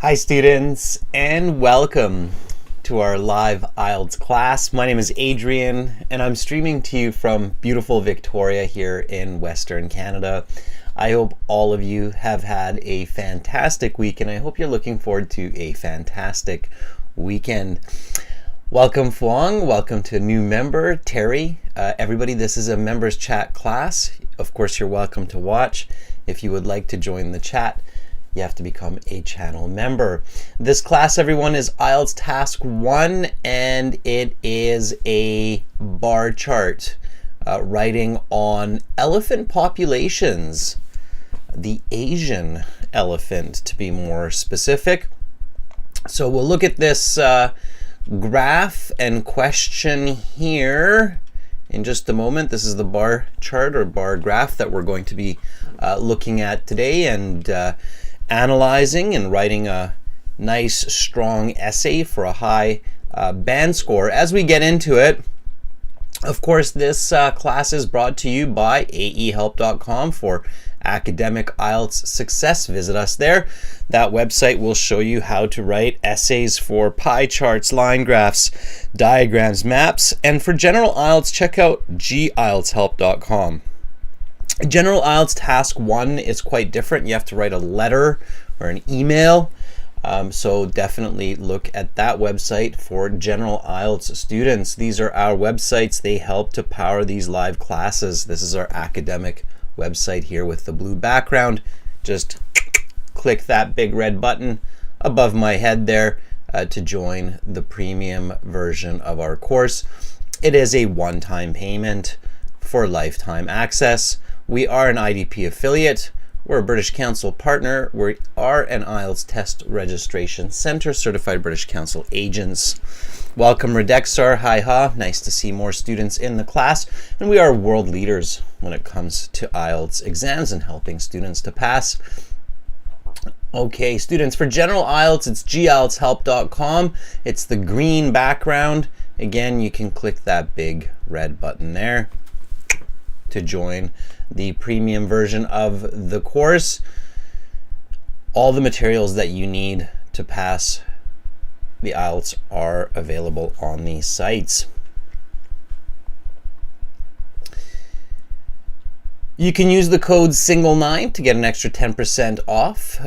Hi students, and welcome to our live IELTS class. My name is Adrian and I'm streaming to you from beautiful Victoria here in Western Canada. I hope all of you have had a fantastic week and I hope you're looking forward to a fantastic weekend. Welcome Fuang, welcome to a new member, Terry. Everybody, this is a members chat class. Of course, you're welcome to watch. If you would like to join the chat, you have to become a channel member. This class, everyone, is IELTS Task 1, and it is a bar chart writing on elephant populations, the Asian elephant, to be more specific. So we'll look at this graph and question here in just a moment. This is the bar chart or bar graph that we're going to be looking at today and analyzing and writing a nice strong essay for a high band score. As we get into it, of course, this class is brought to you by aehelp.com for academic IELTS success. Visit us there. That website will show you how to write essays for pie charts, line graphs, diagrams, maps, and for general IELTS, check out gieltshelp.com. General IELTS Task 1 is quite different. You have to write a letter or an email. So definitely look at that website for general IELTS students. These are our websites. They help to power these live classes. This is our academic website here with the blue background. Just click that big red button above my head there to join the premium version of our course. It is a one-time payment for lifetime access. We are an IDP affiliate. We're a British Council partner. We are an IELTS Test Registration Center, certified British Council agents. Welcome Redexar, hi-ha. Nice to see more students in the class. And we are world leaders when it comes to IELTS exams and helping students to pass. Okay, students, for general IELTS, it's gieltshelp.com. It's the green background. Again, you can click that big red button there to join the premium version of the course. All the materials that you need to pass the IELTS are available on these sites. You can use the code SINGLE9 to get an extra 10% off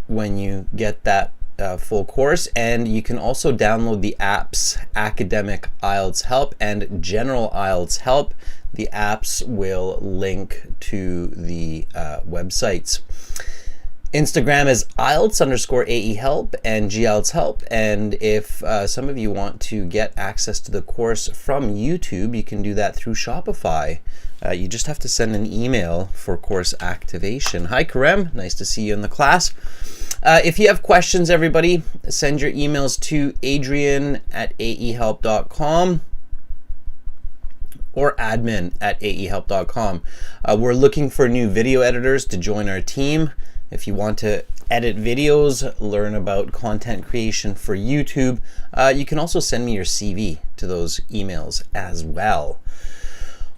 when you get that full course, and you can also download the apps Academic IELTS Help and General IELTS Help. The apps will link to the websites. Instagram is IELTS_AEHelp and GIELTS Help. And if some of you want to get access to the course from YouTube, you can do that through Shopify. You just have to send an email for course activation. Hi, Karem. Nice to see you in the class. If you have questions, everybody, send your emails to adrian@aehelp.com. or admin@aehelp.com. We're looking for new video editors to join our team. If you want to edit videos, learn about content creation for YouTube, you can also send me your CV to those emails as well.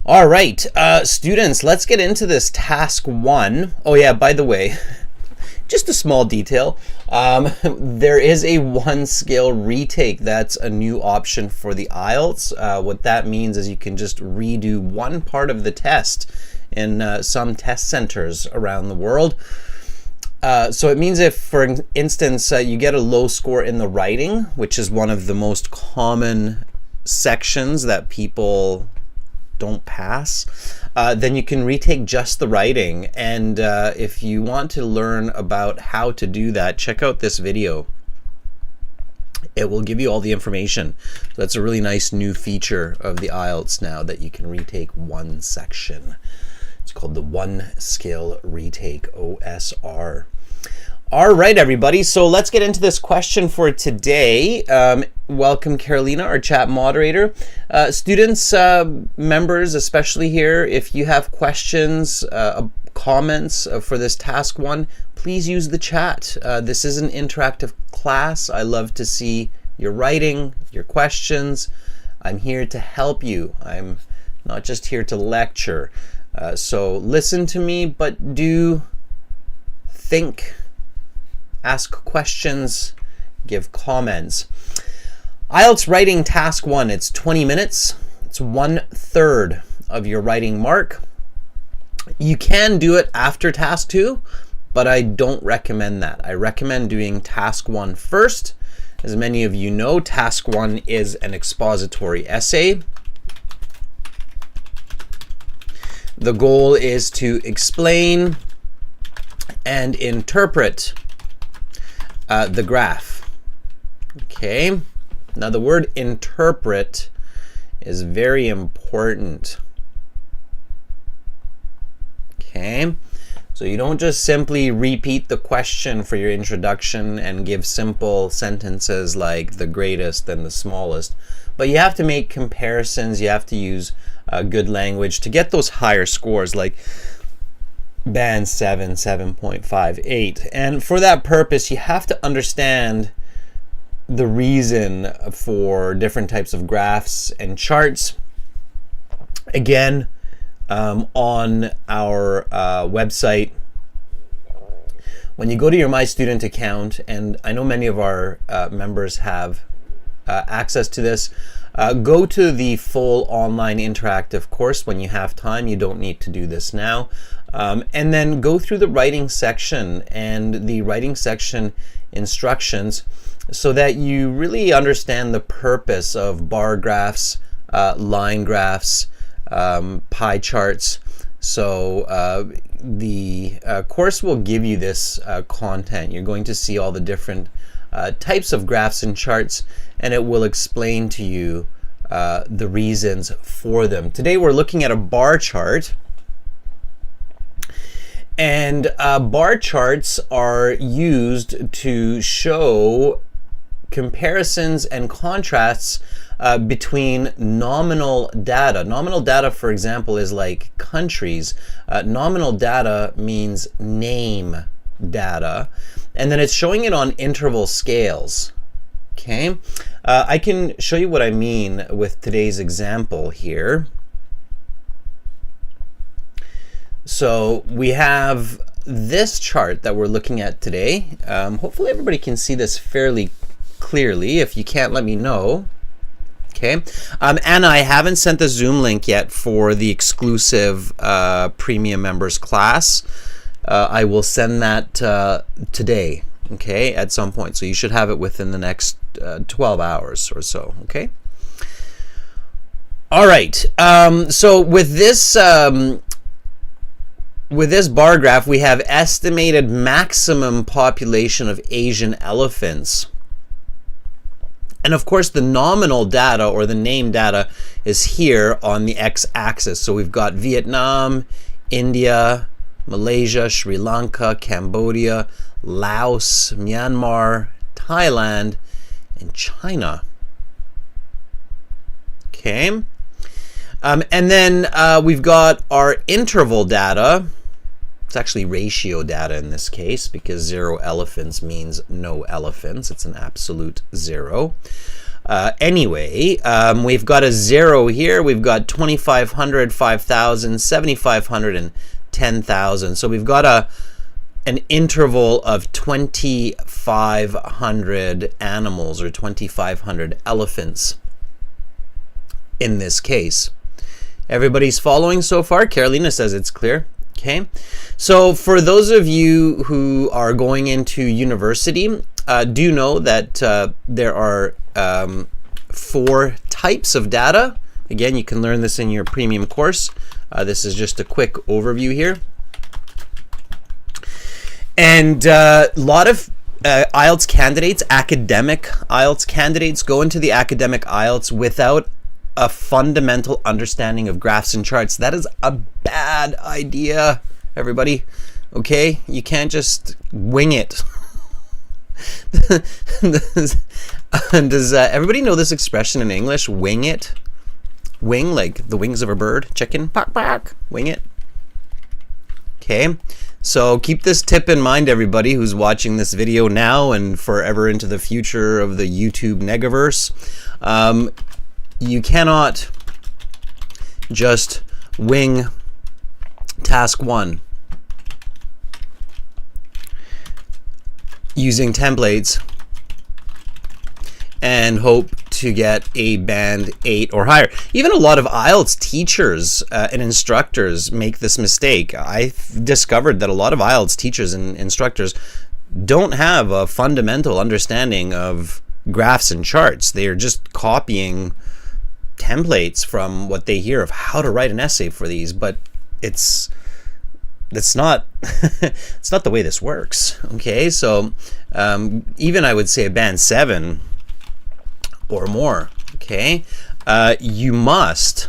All right, students, let's get into this task 1. Oh yeah, by the way, just a small detail. There is a 1 scale retake. That's a new option for the IELTS. What that means is you can just redo one part of the test in some test centers around the world. So it means if, for instance, you get a low score in the writing, which is one of the most common sections that people don't pass, then you can retake just the writing. And if you want to learn about how to do that, check out this video. It will give you all the information. So that's a really nice new feature of the IELTS now, that you can retake one section. It's called the 1 scale retake, OSR. All right, everybody, so let's get into this question for today. Welcome, Carolina, our chat moderator. Students, members, especially here, if you have questions, comments for this task 1, please use the chat. This is an interactive class. I love to see your writing, your questions. I'm here to help you. I'm not just here to lecture. So listen to me, but do think ask questions, give comments. IELTS writing task 1, it's 20 minutes. It's 1/3 of your writing mark. You can do it after task 2, but I don't recommend that. I recommend doing task 1 first. As many of you know, task 1 is an expository essay. The goal is to explain and interpret the graph. Okay, now the word interpret is very important. Okay, so you don't just simply repeat the question for your introduction and give simple sentences like the greatest and the smallest, but you have to make comparisons. You have to use good language to get those higher scores, like band 7, 7.58. And for that purpose, you have to understand the reason for different types of graphs and charts. Again, on our website, when you go to your My Student account, and I know many of our members have access to this, go to the full online interactive course when you have time. You don't need to do this now. And then go through the writing section and the writing section instructions so that you really understand the purpose of bar graphs, line graphs, pie charts. So the course will give you this content. You're going to see all the different types of graphs and charts, and it will explain to you the reasons for them. Today we're looking at a bar chart. And bar charts are used to show comparisons and contrasts between nominal data. Nominal data, for example, is like countries. Nominal data means name data, and then it's showing it on interval scales. Okay, I can show you what I mean with today's example here. So we have this chart that we're looking at today. Hopefully everybody can see this fairly clearly. If you can't, let me know. Okay, Anna, I haven't sent the Zoom link yet for the exclusive premium members class. I will send that today, okay, at some point. So you should have it within the next 12 hours or so, okay? All right, so with this bar graph, we have estimated maximum population of Asian elephants. And of course, the nominal data or the name data is here on the x-axis. So we've got Vietnam, India, Malaysia, Sri Lanka, Cambodia, Laos, Myanmar, Thailand, and China. Okay. And then we've got our interval data. It's actually ratio data in this case because 0 elephants means no elephants. It's an absolute 0. Anyway, we've got a 0 here. We've got 2,500, 5,000, 7,500, and 10,000. So we've got an interval of 2,500 animals or 2,500 elephants in this case. Everybody's following so far? Carolina says it's clear. Okay, so for those of you who are going into university, do know that there are 4 types of data. Again, you can learn this in your premium course. This is just a quick overview here. And a lot of IELTS candidates, academic IELTS candidates, go into the academic IELTS without a fundamental understanding of graphs and charts. That is a bad idea, everybody. Okay, you can't just wing it. Does everybody know this expression in English? Wing it. Wing, like the wings of a bird. Chicken. Bark, bark. Wing it. Okay, so keep this tip in mind, everybody who's watching this video now and forever into the future of the YouTube negaverse. You cannot just wing task 1. using templates and hope to get a band 8 or higher. Even a lot of IELTS teachers and instructors make this mistake. I've discovered that a lot of IELTS teachers and instructors don't have a fundamental understanding of graphs and charts. They are just copying templates from what they hear of how to write an essay for these, but it's not it's not the way this works. Okay, so even I would say a band 7 or more, okay, you must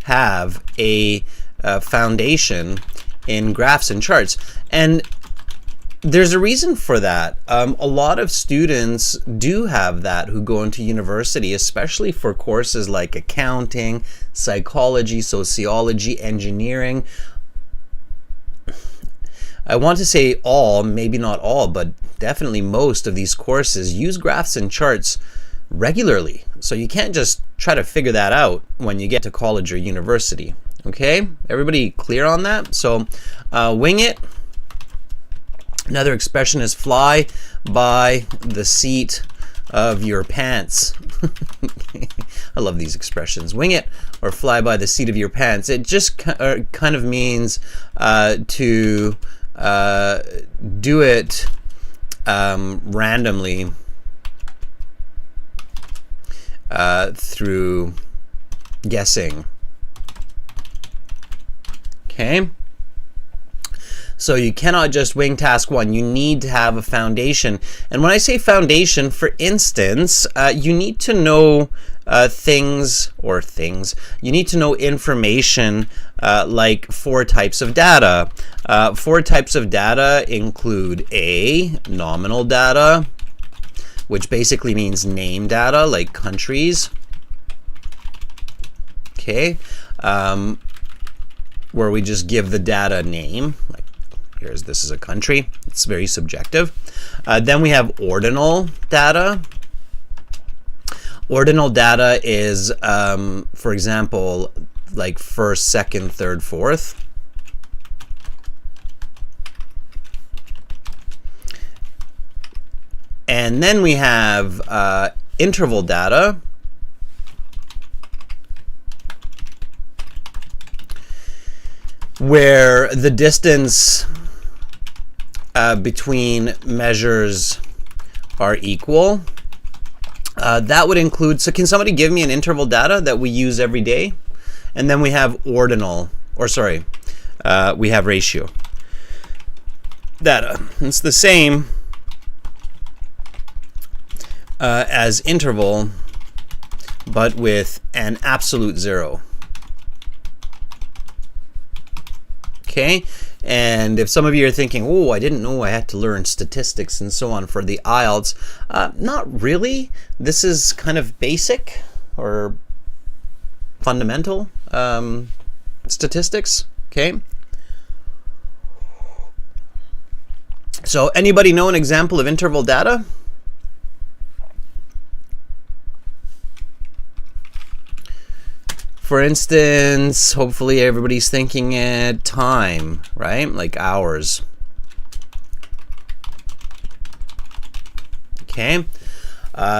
have a foundation in graphs and charts. And there's a reason for that. A lot of students do have that who go into university, especially for courses like accounting, psychology, sociology, engineering. I want to say all, maybe not all, but definitely most of these courses use graphs and charts regularly. So you can't just try to figure that out when you get to college or university. Okay, everybody clear on that? So wing it. Another expression is fly by the seat of your pants. I love these expressions. Wing it or fly by the seat of your pants. It just kind of means to do it randomly through guessing. Okay? So you cannot just wing task 1. You need to have a foundation. And when I say foundation, for instance, you need to know things. You need to know information like 4 types of data. 4 types of data include A, nominal data, which basically means name data, like countries. Okay, where we just give the data a name, like this is a country. It's very subjective. Then we have ordinal data. Ordinal data is, for example, like first, second, third, fourth. And then we have interval data. Where the distance between measures are equal. That would include, so can somebody give me an interval data that we use every day? And then we have ordinal, or sorry, we have ratio data. It's the same as interval, but with an absolute 0. Okay, and if some of you are thinking, oh, I didn't know I had to learn statistics and so on for the IELTS, not really. This is kind of basic or fundamental statistics, okay? So anybody know an example of interval data? For instance, hopefully everybody's thinking at time, right? Like hours. Okay,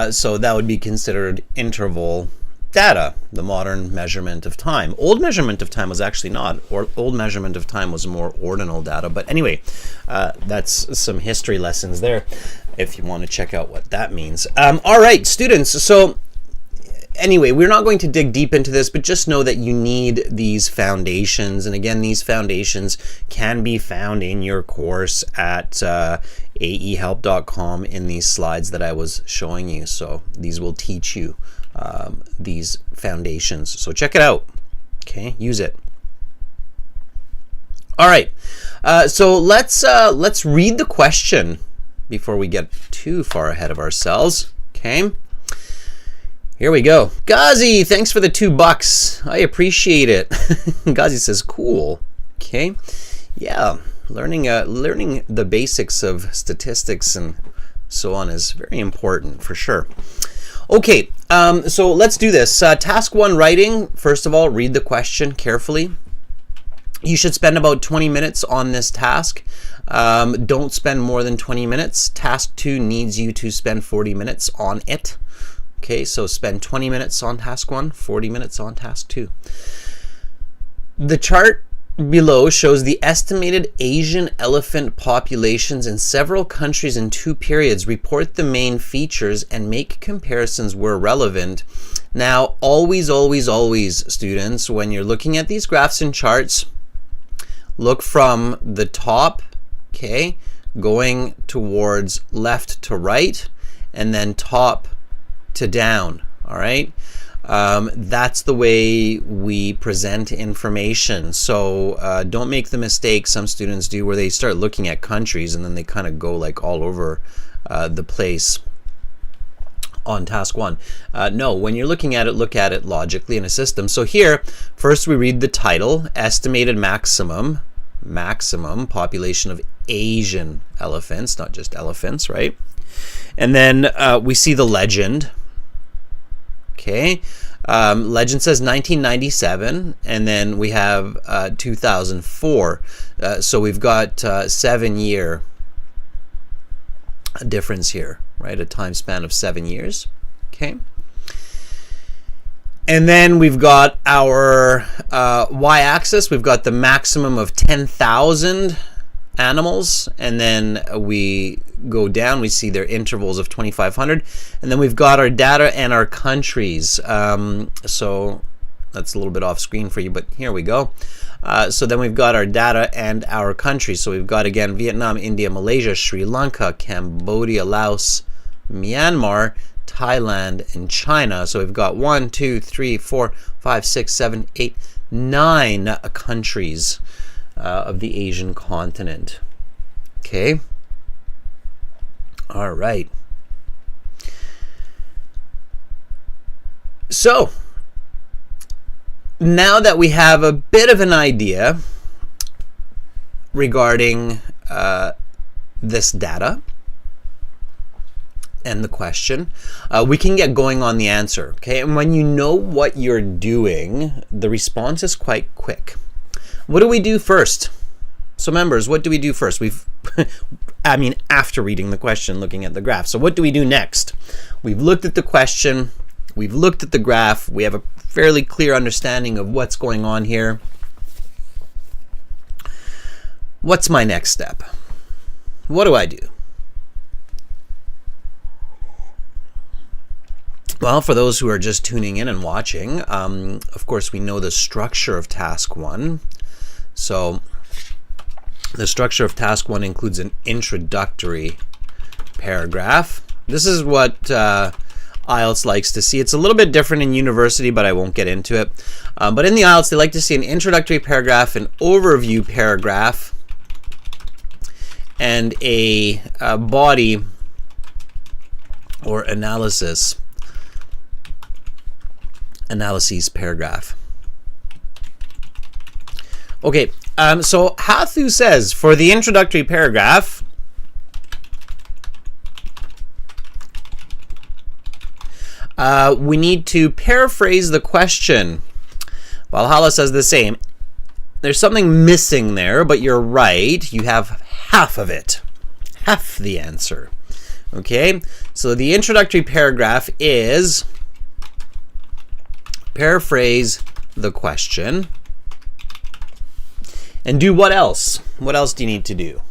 so that would be considered interval data, the modern measurement of time. Old measurement of time was actually not. Old measurement of time was more ordinal data. But anyway, that's some history lessons there if you want to check out what that means. All right, students, so anyway, we're not going to dig deep into this, but just know that you need these foundations. And again, these foundations can be found in your course at aehelp.com in these slides that I was showing you. So these will teach you these foundations. So check it out. Okay, use it. All right, so let's read the question before we get too far ahead of ourselves. Okay. Here we go. Ghazi, thanks for the $2. I appreciate it. Ghazi says, cool. Okay. Yeah, learning the basics of statistics and so on is very important for sure. Okay, so let's do this. Task 1, writing. First of all, read the question carefully. You should spend about 20 minutes on this task. Don't spend more than 20 minutes. Task 2 needs you to spend 40 minutes on it. Okay, so spend 20 minutes on task 1, 40 minutes on task 2. The chart below shows the estimated Asian elephant populations in several countries in 2 periods. Report the main features and make comparisons where relevant. Now, always, students, when you're looking at these graphs and charts, look from the top, okay, going towards left to right, and then top to down, all right? That's the way we present information. So don't make the mistake some students do where they start looking at countries and then they kind of go like all over the place on task 1. No, when you're looking at it, look at it logically in a system. So here, first we read the title, estimated maximum population of Asian elephants, not just elephants, right? And then we see the legend. Okay, legend says 1997, and then we have 2004. So we've got 7-year difference here, right? A time span of 7 years. Okay. And then we've got our y-axis. We've got the maximum of 10,000 animals, and then we go down, we see their intervals of 2,500, and then we've got our data and our countries. So that's a little bit off screen for you, but here we go. So then we've got our data and our countries. So we've got, again, Vietnam, India, Malaysia, Sri Lanka, Cambodia, Laos, Myanmar, Thailand, and China. So we've got 1, 2, 3, 4, 5, 6, 7, 8, 9 countries of the Asian continent. Okay. All right. So now that we have a bit of an idea regarding this data and the question, we can get going on the answer. Okay, and when you know what you're doing, the response is quite quick. What do we do first? So members, what do we do first? I mean, after reading the question, looking at the graph. So what do we do next? We've looked at the question, we've looked at the graph, we have a fairly clear understanding of what's going on here. What's my next step? What do I do? Well, for those who are just tuning in and watching, of course, we know the structure of task 1. So the structure of task 1 includes an introductory paragraph. This is what IELTS likes to see. It's a little bit different in university, but I won't get into it. But in the IELTS, they like to see an introductory paragraph, an overview paragraph, and a body or analyses paragraph. Okay, so Hathu says for the introductory paragraph, we need to paraphrase the question. Valhalla says the same. There's something missing there, but you're right. You have half of it, half the answer. Okay, so the introductory paragraph is paraphrase the question. And do what else? What else do you need to do?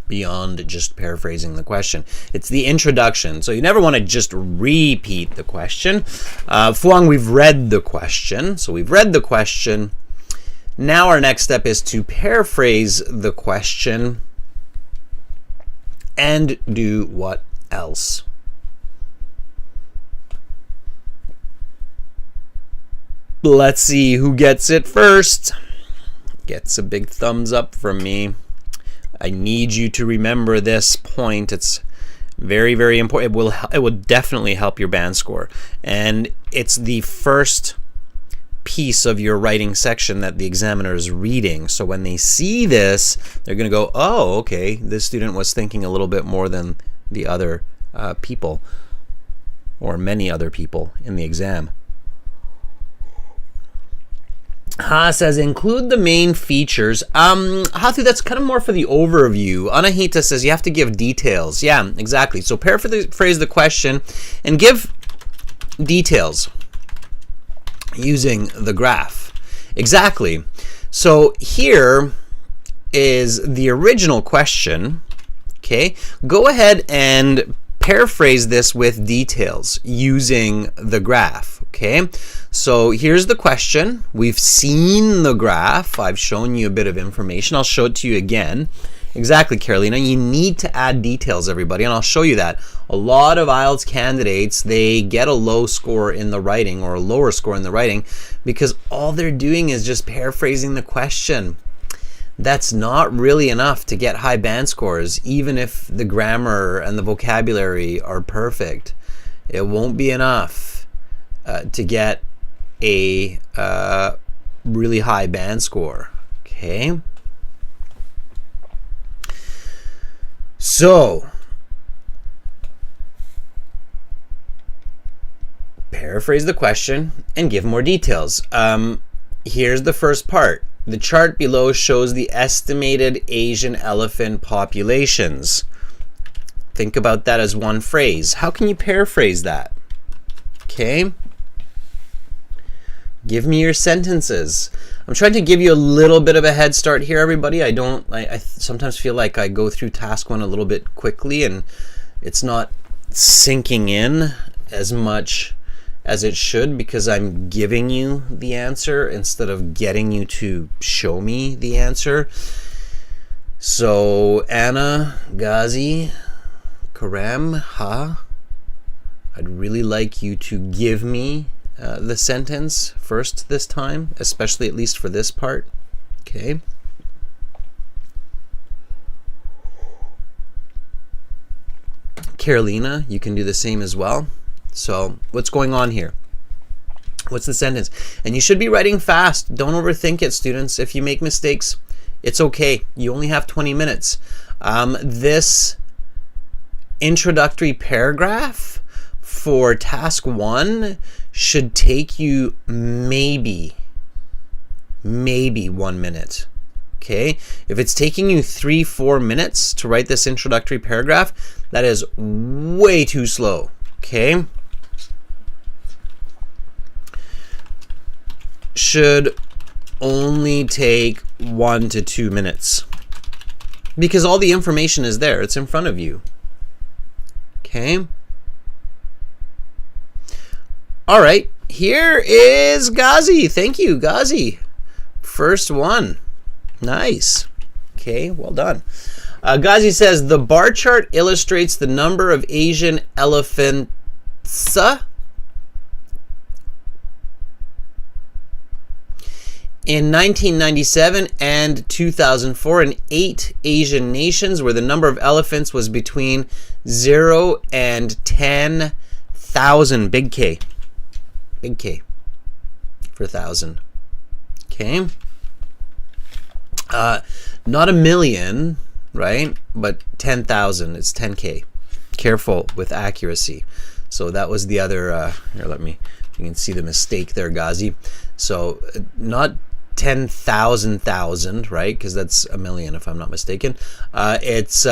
Beyond just paraphrasing the question. It's the introduction. So you never want to just repeat the question. Fuang, we've read the question. So we've read the question. Now our next step is to paraphrase the question and do what else? Let's see who gets it first. Gets a big thumbs up from me. I need you to remember this point. It's very, very important. It will definitely help your band score. And it's the first piece of your writing section that the examiner is reading. So when they see this, they're going to go, oh, okay, this student was thinking a little bit more than the other people, or many other people in the exam. Ha says, include the main features. Hathu, that's kind of more for the overview. Anahita says, you have to give details. Yeah, exactly. So paraphrase the question and give details using the graph. Exactly. So here is the original question. Okay, go ahead and paraphrase this with details using the graph. Okay, so here's the question. We've seen the graph. I've shown you a bit of information. I'll show it to you again. Exactly, Carolina. You need to add details, everybody, and I'll show you that. A lot of IELTS candidates, they get a low score in the writing or a lower score in the writing because all they're doing is just paraphrasing the question. That's not really enough to get high band scores, even if the grammar and the vocabulary are perfect. It won't be enough to get a really high band score. Okay? So, paraphrase the question and give more details. Here's the first part. The chart below shows the estimated Asian elephant populations. Think about that as one phrase. How can you paraphrase that? Okay. Give me your sentences. I'm trying to give you a little bit of a head start here, everybody. I sometimes feel like I go through task one a little bit quickly and it's not sinking in as much as it should because I'm giving you the answer instead of getting you to show me the answer. So Anna, Ghazi, Karam, I'd really like you to give me the sentence first this time, especially at least for this part. Okay. Carolina, you can do the same as well. So what's going on here? What's the sentence? And you should be writing fast. Don't overthink it, students. If you make mistakes, it's okay. You only have 20 minutes. This introductory paragraph for task 1 should take you maybe 1 minute. Okay? If it's taking you 3-4 minutes to write this introductory paragraph, that is way too slow. Okay? Should only take 1 to 2 minutes because all the information is there. It's in front of you. Okay. All right. Here is Ghazi. Thank you, Ghazi. First one. Nice. Okay. Well done. Ghazi says the bar chart illustrates the number of Asian elephants. In 1997 and 2004, in 8 Asian nations where the number of elephants was between 0 and 10,000. Big K. Big K for 1,000. Okay. Not a million, right? But 10,000. It's 10K. Careful with accuracy. So that was the other. Here, you can see the mistake there, Ghazi. So not 10,000, right? Because that's a million, if I'm not mistaken. It's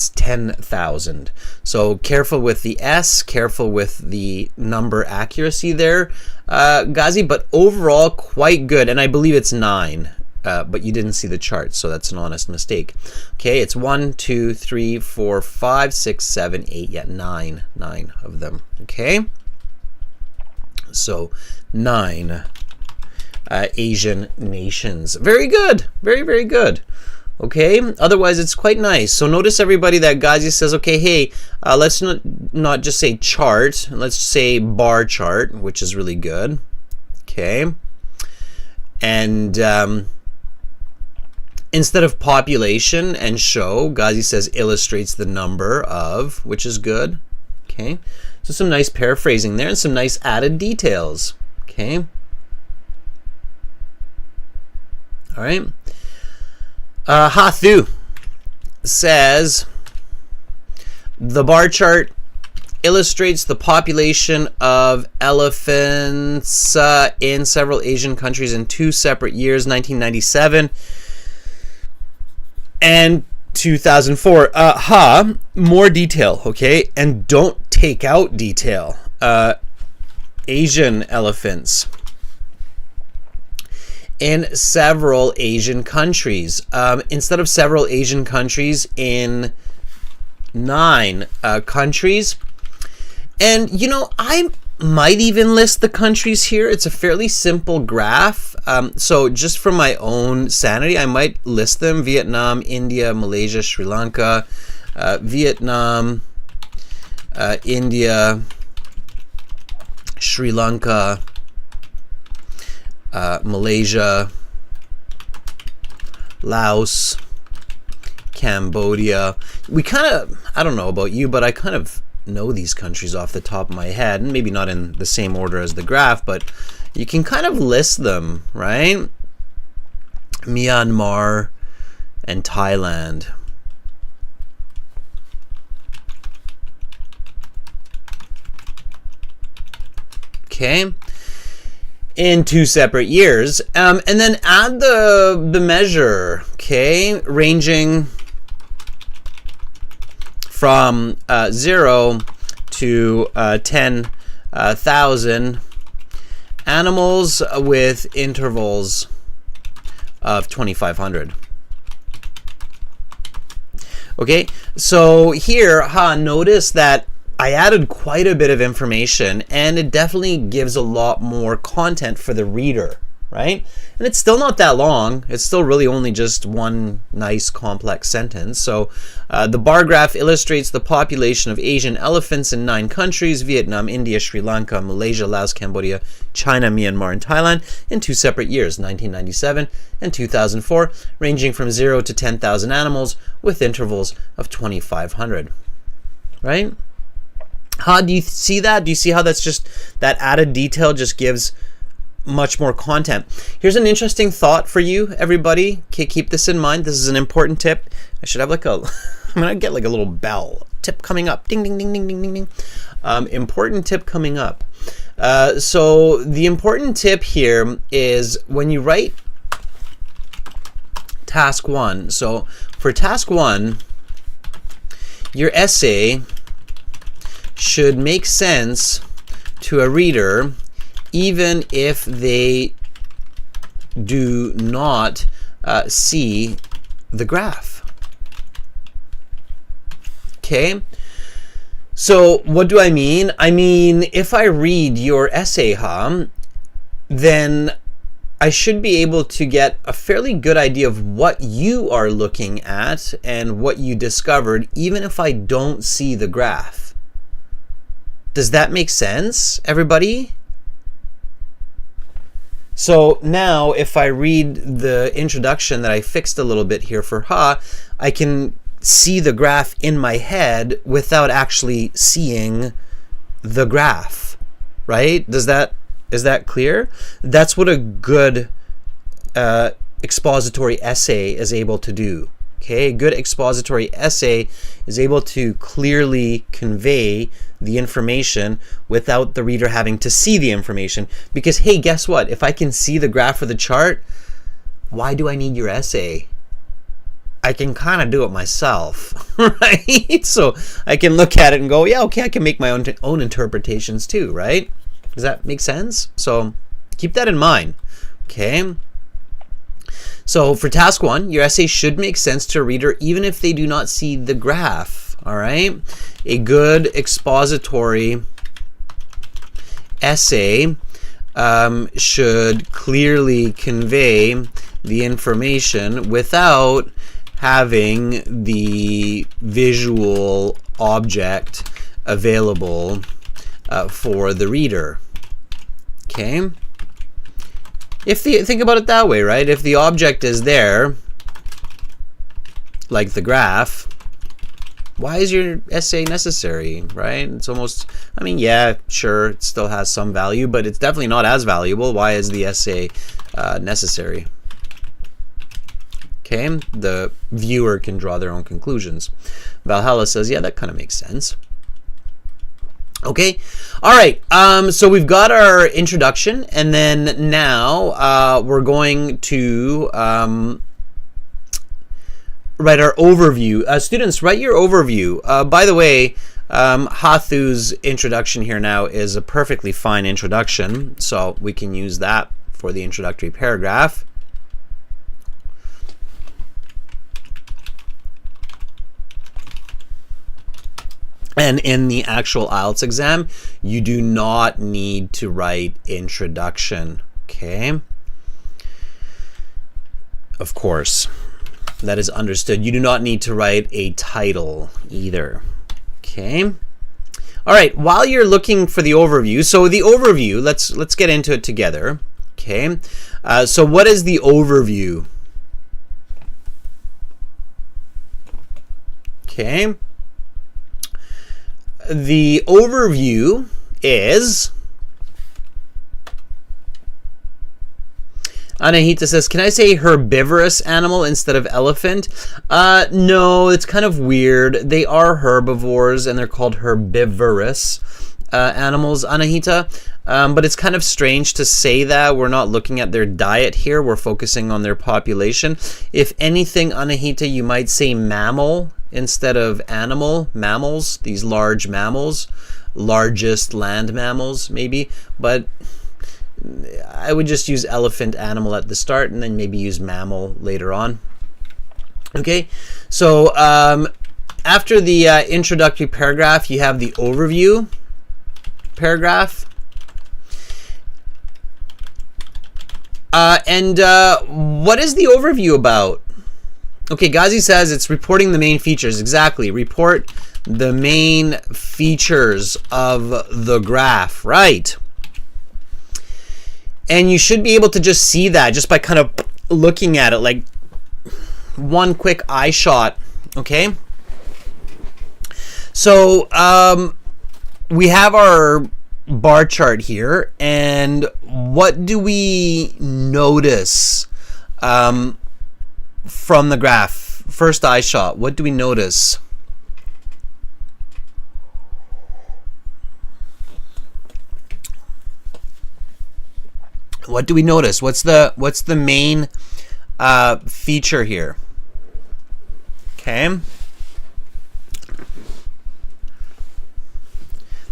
10,000. So careful with the S, careful with the number accuracy there, Ghazi. But overall, quite good. And I believe it's 9. But you didn't see the chart, so that's an honest mistake. Okay, it's 1, 2, 3, 4, 5, 6, 7, 8. Yeah, 9 of them. Okay. So 9 Asian nations. Very good. Very, very good. Okay. Otherwise, it's quite nice. So notice, everybody, that Ghazi says, okay, hey, let's not just say chart. Let's say bar chart, which is really good. Okay. And instead of population and show, Ghazi says illustrates the number of, which is good. Okay. So some nice paraphrasing there and some nice added details. Okay. All right. Hathu says the bar chart illustrates the population of elephants in several Asian countries in 2 separate years, 1997 and 2004. More detail, okay? And don't take out detail. Asian elephants in several Asian countries. Instead of several Asian countries, in 9 countries. And, you know, I might even list the countries here. It's a fairly simple graph. So just for my own sanity, I might list them: Vietnam, India, Malaysia, Sri Lanka, Vietnam, India, Sri Lanka, Malaysia, Laos, Cambodia. We kind of, I don't know about you, but I kind of know these countries off the top of my head, and maybe not in the same order as the graph, but you can kind of list them, right? Myanmar and Thailand. Okay, in 2 separate years, and then add the measure, okay, ranging from 0 to 10,000 animals with intervals of 2,500. Okay, so here, notice that I added quite a bit of information, and it definitely gives a lot more content for the reader, right? And it's still not that long. It's still really only just one nice complex sentence. So the bar graph illustrates the population of Asian elephants in 9 countries: Vietnam, India, Sri Lanka, Malaysia, Laos, Cambodia, China, Myanmar, and Thailand in 2 separate years, 1997 and 2004, ranging from 0 to 10,000 animals with intervals of 2,500, right? Do you see that? Do you see how that's just, that added detail just gives much more content? Here's an interesting thought for you, everybody. Okay, keep this in mind. This is an important tip. I should have like a, I'm gonna get like a little bell. Tip coming up. Ding, ding, ding, ding, ding, ding, ding. Important tip coming up. So the important tip here is when you write task 1. So for task 1, your essay should make sense to a reader even if they do not see the graph. Okay, so what do I mean? I mean, if I read your essay, then I should be able to get a fairly good idea of what you are looking at and what you discovered, even if I don't see the graph. Does that make sense, everybody? So now if I read the introduction that I fixed a little bit here for I can see the graph in my head without actually seeing the graph, right? Is that clear? That's what a good expository essay is able to do. Okay, a good expository essay is able to clearly convey the information without the reader having to see the information. Because, hey, guess what? If I can see the graph or the chart, why do I need your essay? I can kind of do it myself, right? So I can look at it and go, yeah, okay, I can make my own interpretations too, right? Does that make sense? So keep that in mind, okay? So for task 1, your essay should make sense to a reader even if they do not see the graph, all right? A good expository essay should clearly convey the information without having the visual object available for the reader, okay? Think about it that way, right? If the object is there, like the graph, why is your essay necessary, right? It's almost, I mean, yeah, sure, it still has some value, but it's definitely not as valuable. Why is the essay necessary? Okay, the viewer can draw their own conclusions. Valhalla says, yeah, that kind of makes sense. Okay, all right, so we've got our introduction, and then now we're going to write our overview. Students, write your overview. By the way, Hathu's introduction here now is a perfectly fine introduction, so we can use that for the introductory paragraph. And in the actual IELTS exam, you do not need to write introduction, okay? Of course, that is understood. You do not need to write a title either, okay? All right, while you're looking for the overview, so the overview, let's get into it together, okay? So what is the overview? Okay. The overview is, Anahita says, can I say herbivorous animal instead of elephant? No, it's kind of weird. They are herbivores and they're called herbivorous animals, Anahita. But it's kind of strange to say that. We're not looking at their diet here. We're focusing on their population. If anything, Anahita, you might say mammal instead of animal. Mammals, these large mammals, largest land mammals maybe, but I would just use elephant, animal at the start, and then maybe use mammal later on. Okay, so after the introductory paragraph, you have the overview paragraph. And what is the overview about? Okay, Ghazi says it's reporting the main features. Exactly. Report the main features of the graph. Right. And you should be able to just see that just by kind of looking at it, like one quick eye shot. Okay. So we have our bar chart here, and what do we notice from the graph? First eye shot, what do we notice? What do we notice? What's the main feature here? Okay.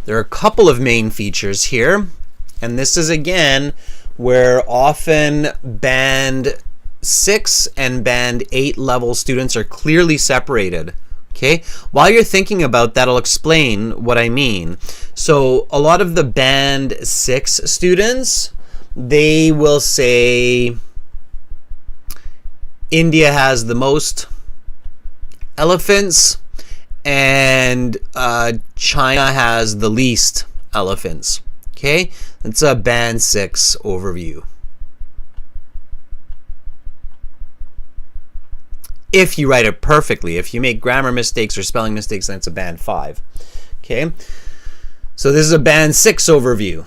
There are a couple of main features here, and this is again where often band 6 and band 8 level students are clearly separated. Okay, while you're thinking about that, I'll explain what I mean. So a lot of the band 6 students, they will say India has the most elephants and China has the least elephants. Okay, that's a band 6 overview. If you write it perfectly. If you make grammar mistakes or spelling mistakes, then it's a band 5. Okay, so this is a band 6 overview.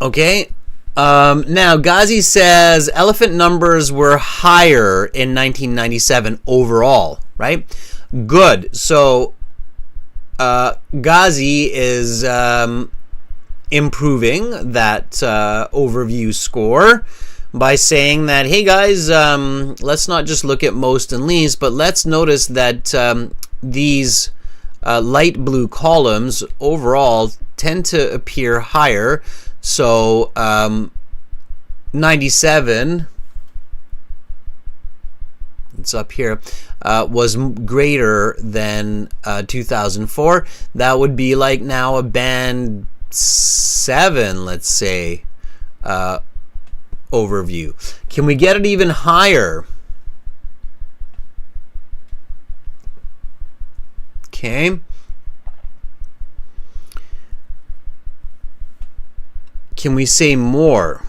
Okay, now Ghazi says elephant numbers were higher in 1997 overall, right? Good. So Ghazi is improving that overview score by saying that, hey guys, let's not just look at most and least, but let's notice that these light blue columns overall tend to appear higher. So 97, it's up here, was greater than 2004. That would be like now a band 7, let's say, overview. Can we get it even higher? Okay. Can we say more?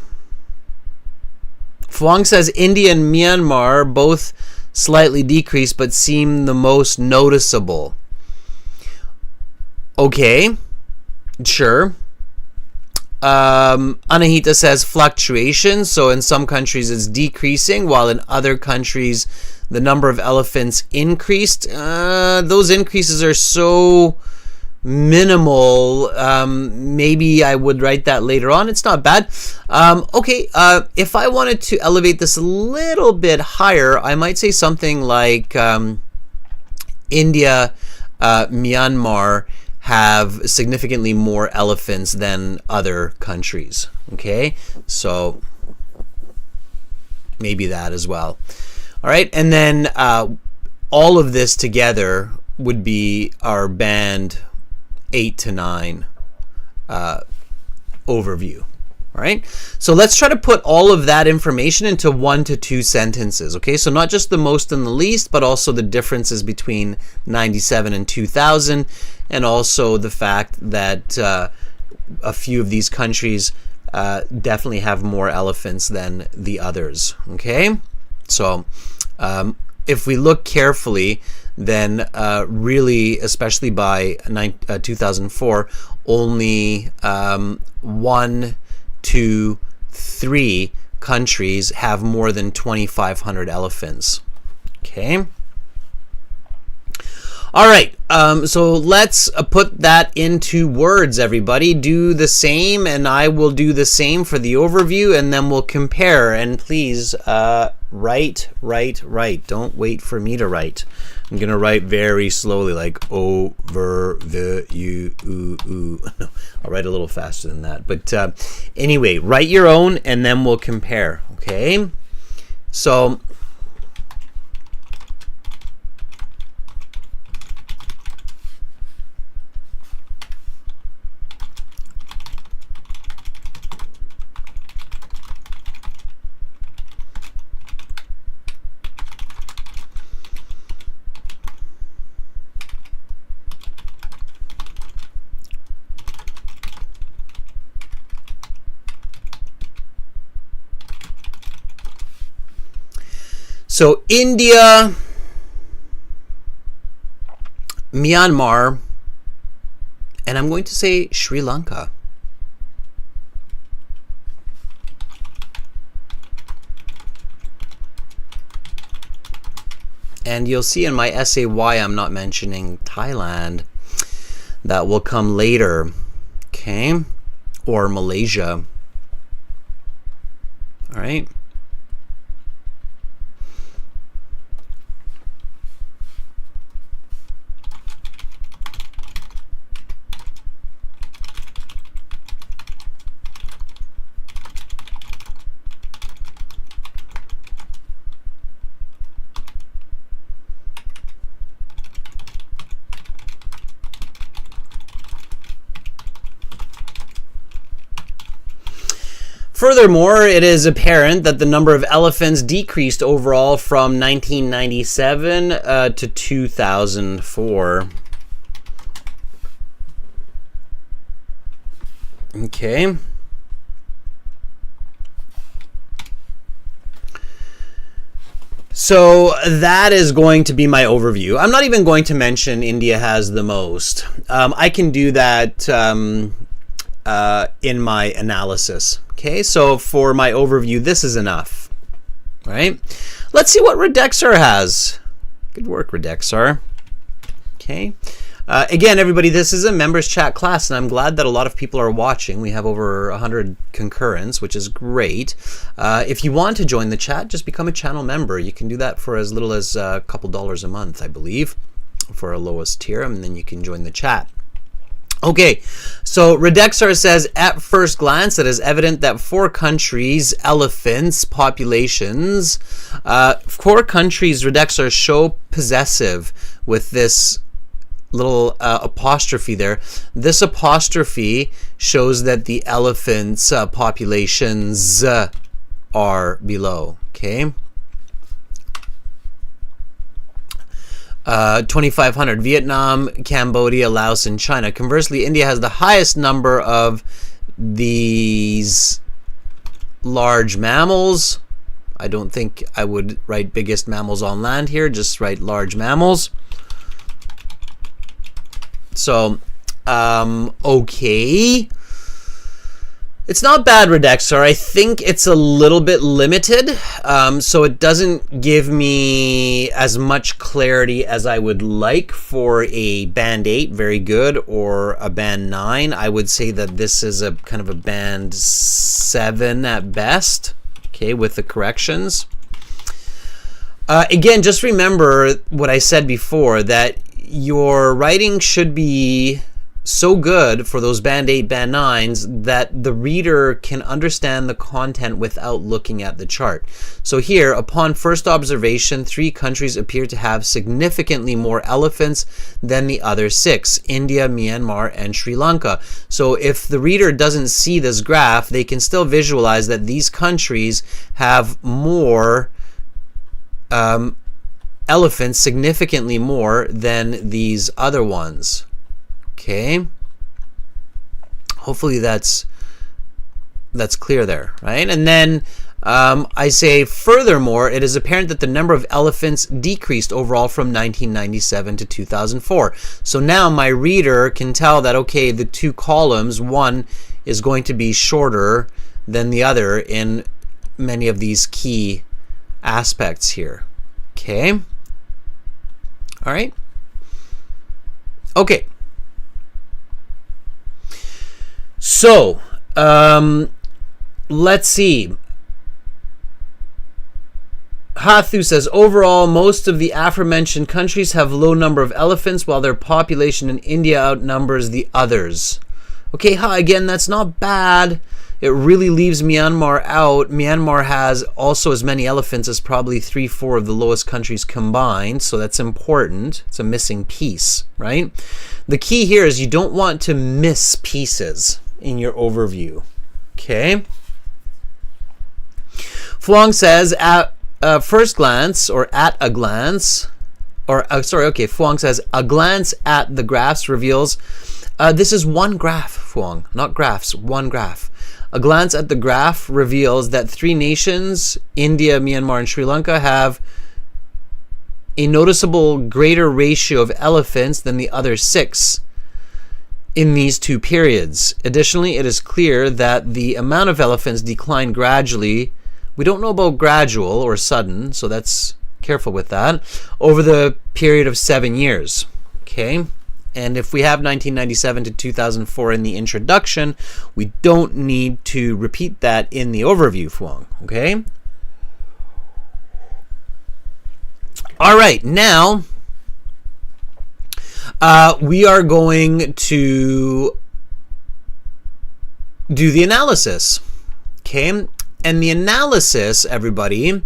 Fuang says India and Myanmar both slightly decreased but seem the most noticeable. Okay, sure. Anahita says fluctuation. So in some countries it's decreasing, while in other countries the number of elephants increased. Those increases are so minimal. Maybe I would write that later on. It's not bad. Okay, if I wanted to elevate this a little bit higher, I might say something like India, Myanmar have significantly more elephants than other countries. Okay, so maybe that as well. All right, and then all of this together would be our band 8 to 9 overview. All right, so let's try to put all of that information into 1 to 2 sentences. Okay, so not just the most and the least, but also the differences between 97 and 2000, and also the fact that a few of these countries definitely have more elephants than the others. Okay, so if we look carefully, then really, especially by 2004, only 1, 2, 3 countries have more than 2,500 elephants. Okay. All right, so let's put that into words, everybody. Do the same, and I will do the same for the overview, and then we'll compare. And please write. Don't wait for me to write. I'm going to write very slowly, like overview. No, I'll write a little faster than that. But anyway, write your own, and then we'll compare, okay? So India, Myanmar, and I'm going to say Sri Lanka. And you'll see in my essay why I'm not mentioning Thailand. That will come later, okay? Or Malaysia. All right. Furthermore, it is apparent that the number of elephants decreased overall from 1997 to 2004. Okay. So that is going to be my overview. I'm not even going to mention India has the most. I can do that in my analysis. Okay, so for my overview, this is enough. All right, let's see what Redexar has. Good work, Redexar. Okay. Again, everybody, this is a members chat class, and I'm glad that a lot of people are watching. We have over 100 concurrents, which is great. If you want to join the chat, just become a channel member. You can do that for as little as a couple dollars a month, I believe, for a lowest tier, and then you can join the chat. Okay, so Redexar says, at first glance, it is evident that 4 countries' elephants populations, 4 countries, Redexar, show possessive with this little apostrophe there. This apostrophe shows that the elephants' populations are below, okay? 2,500, Vietnam, Cambodia, Laos, and China. Conversely, India has the highest number of these large mammals. I don't think I would write biggest mammals on land here, just write large mammals. So, okay. It's not bad, Redexar. I think it's a little bit limited, so it doesn't give me as much clarity as I would like for a Band 8, very good, or a Band 9. I would say that this is a kind of a Band 7 at best, okay, with the corrections. Again, just remember what I said before, that your writing should be so good for those Band 8, Band 9s that the reader can understand the content without looking at the chart. So here, upon first observation, 3 countries appear to have significantly more elephants than the other 6, India, Myanmar, and Sri Lanka. So if the reader doesn't see this graph, they can still visualize that these countries have more elephants, significantly more than these other ones. Okay, hopefully that's clear there, right? And then I say, furthermore, it is apparent that the number of elephants decreased overall from 1997 to 2004. So now my reader can tell that, okay, the 2 columns, one is going to be shorter than the other in many of these key aspects here. Okay, all right, okay. So, let's see. Hathu says, overall, most of the aforementioned countries have low number of elephants, while their population in India outnumbers the others. Okay, again, that's not bad. It really leaves Myanmar out. Myanmar has also as many elephants as probably 3-4 of the lowest countries combined, so that's important. It's a missing piece, right? The key here is you don't want to miss pieces in your overview. Okay. Fuang says, at first glance, or at a glance, or Fuang says, a glance at the graphs reveals, this is one graph, Fuang, not graphs, one graph. A glance at the graph reveals that 3 nations, India, Myanmar, and Sri Lanka, have a noticeable greater ratio of elephants than the other 6 in these 2 periods. Additionally, it is clear that the amount of elephants declined gradually. We don't know about gradual or sudden, so that's careful with that, over the period of 7 years. Okay, and if we have 1997 to 2004 in the introduction, we don't need to repeat that in the overview, Fuang. Okay. All right, now we are going to do the analysis. Okay, and the analysis, everybody,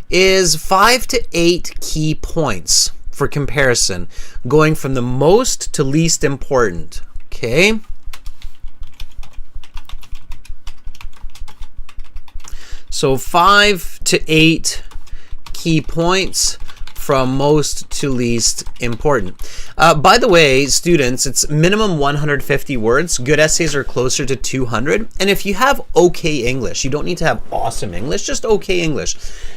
is 5 to 8 key points for comparison, going from the most to least important. Okay. So 5 to 8 key points from most to least important. By the way, students, it's minimum 150 words. Good essays are closer to 200. And if you have okay English, you don't need to have awesome English, just okay English.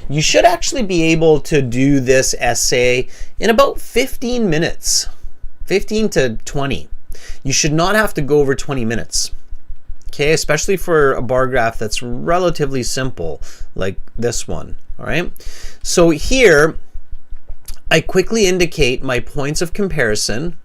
You should actually be able to do this essay in about 15 minutes, 15 to 20. You should not have to go over 20 minutes. Okay, especially for a bar graph that's relatively simple, like this one. All right. So here, I quickly indicate my points of comparison.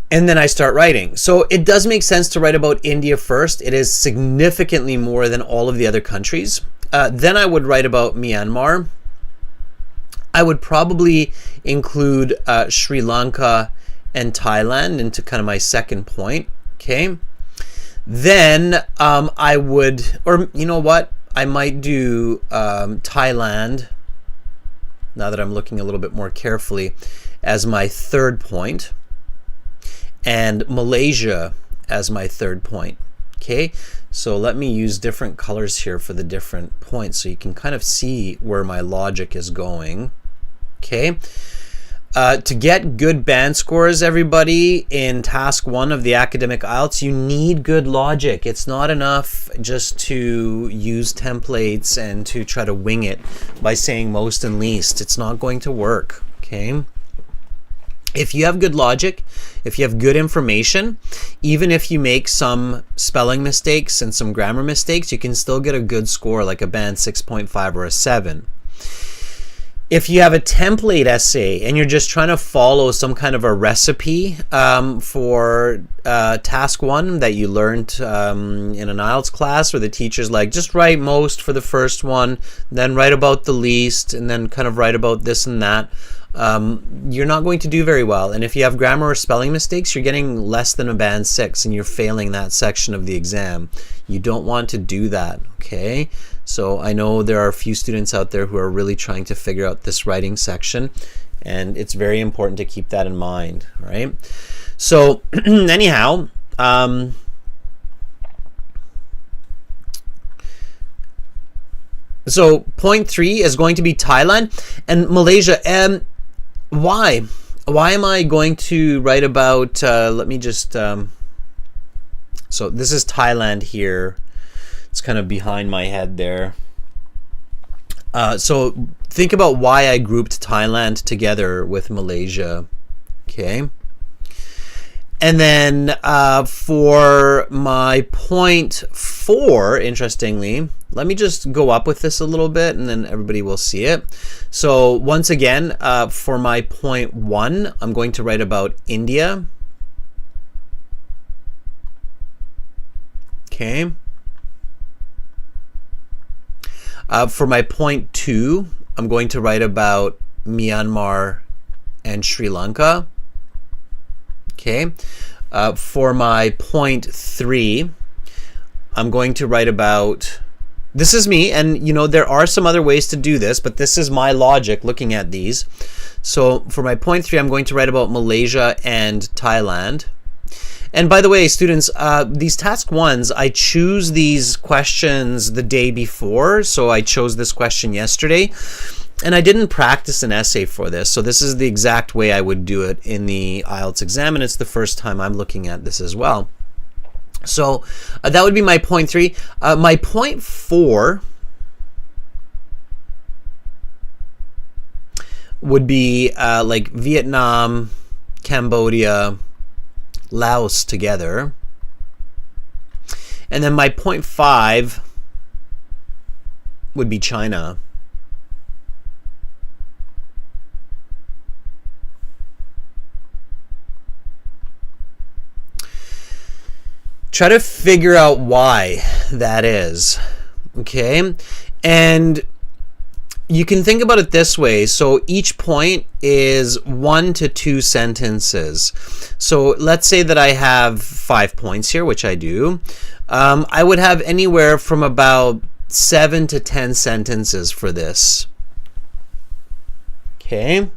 And then I start writing. So it does make sense to write about India first. It is significantly more than all of the other countries. Then I would write about Myanmar. I would probably include Sri Lanka and Thailand into kind of my second point. Okay. Then I would, or you know what? I might do Thailand, now that I'm looking a little bit more carefully, as my third point, and Malaysia as my third point. Okay, so let me use different colors here for the different points so you can kind of see where my logic is going. Okay. To get good band scores, everybody, in task 1 of the academic IELTS, you need good logic. It's not enough just to use templates and to try to wing it by saying most and least. It's not going to work, okay? If you have good logic, if you have good information, even if you make some spelling mistakes and some grammar mistakes, you can still get a good score, like a band 6.5 or a 7. If you have a template essay and you're just trying to follow some kind of a recipe for task 1 that you learned in an IELTS class, where the teacher's like, just write most for the first one, then write about the least, and then kind of write about this and that, you're not going to do very well. And if you have grammar or spelling mistakes, you're getting less than a band 6 and you're failing that section of the exam. You don't want to do that, okay? So I know there are a few students out there who are really trying to figure out this writing section, and it's very important to keep that in mind, right? So anyhow, so point 3 is going to be Thailand and Malaysia. Why am I going to write about, let me just, so this is Thailand here. It's kind of behind my head there. So think about why I grouped Thailand together with Malaysia. Okay. And then for my point 4, interestingly, let me just go up with this a little bit and then everybody will see it. So once again, for my point 1, I'm going to write about India. Okay. For my point 2, I'm going to write about Myanmar and Sri Lanka. Okay. For my point 3, I'm going to write about, this is me, and you know, there are some other ways to do this, but this is my logic looking at these. So for my point 3, I'm going to write about Malaysia and Thailand. And by the way, students, these task 1s, I choose these questions the day before. So I chose this question yesterday, and I didn't practice an essay for this. So this is the exact way I would do it in the IELTS exam, and it's the first time I'm looking at this as well. So that would be my point 3. My point 4 would be like Vietnam, Cambodia, Laos together. And then my point 5 would be China. Try to figure out why that is, okay? And you can think about it this way. So each point is 1 to 2 sentences. So let's say that I have 5 points here, which I do. I would have anywhere from about 7 to 10 sentences for this. Okay.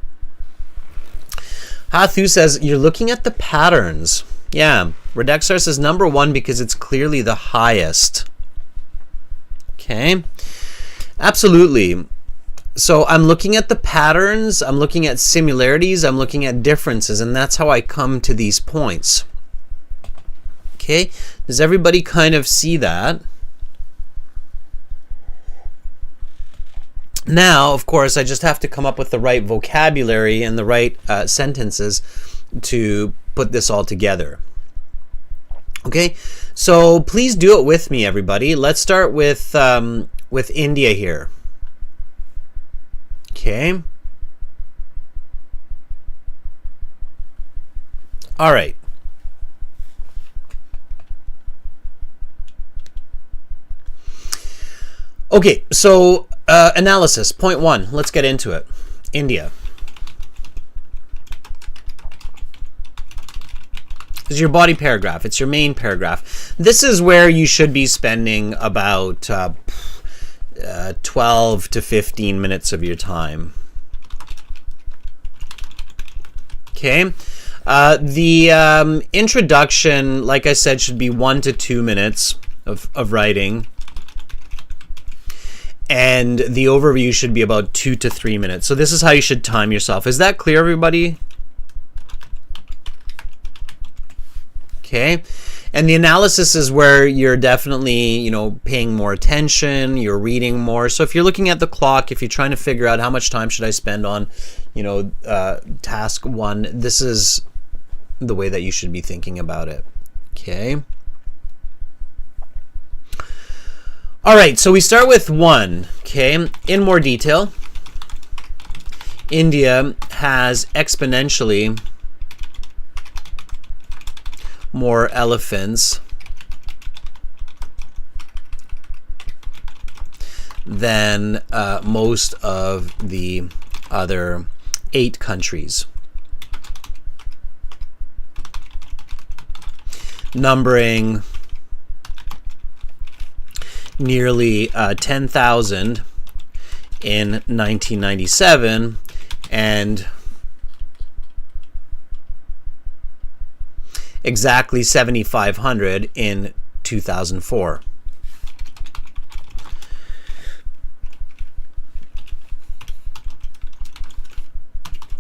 Hathu says, you're looking at the patterns. Yeah, Redexar says number 1 because it's clearly the highest. Okay. Absolutely. So I'm looking at the patterns, I'm looking at similarities, I'm looking at differences, and that's how I come to these points. Okay, does everybody kind of see that? Now, of course, I just have to come up with the right vocabulary and the right sentences to put this all together. Okay, so please do it with me, everybody. Let's start with India here. Okay. All right. Okay, so analysis, point 1. Let's get into it. India. This is your body paragraph. It's your main paragraph. This is where you should be spending about 12 to 15 minutes of your time. Okay. The introduction, like I said, should be 1 to 2 minutes of writing. And the overview should be about 2 to 3 minutes. So this is how you should time yourself. Is that clear, everybody? Okay. And the analysis is where you're definitely, you know, paying more attention, you're reading more. So if you're looking at the clock, if you're trying to figure out how much time should I spend on, you know, task 1, this is the way that you should be thinking about it. Okay. All right, so we start with 1. Okay, in more detail, India has exponentially more elephants than most of the other 8 countries, numbering nearly 10,000 in 1997 and exactly 7,500 in 2004.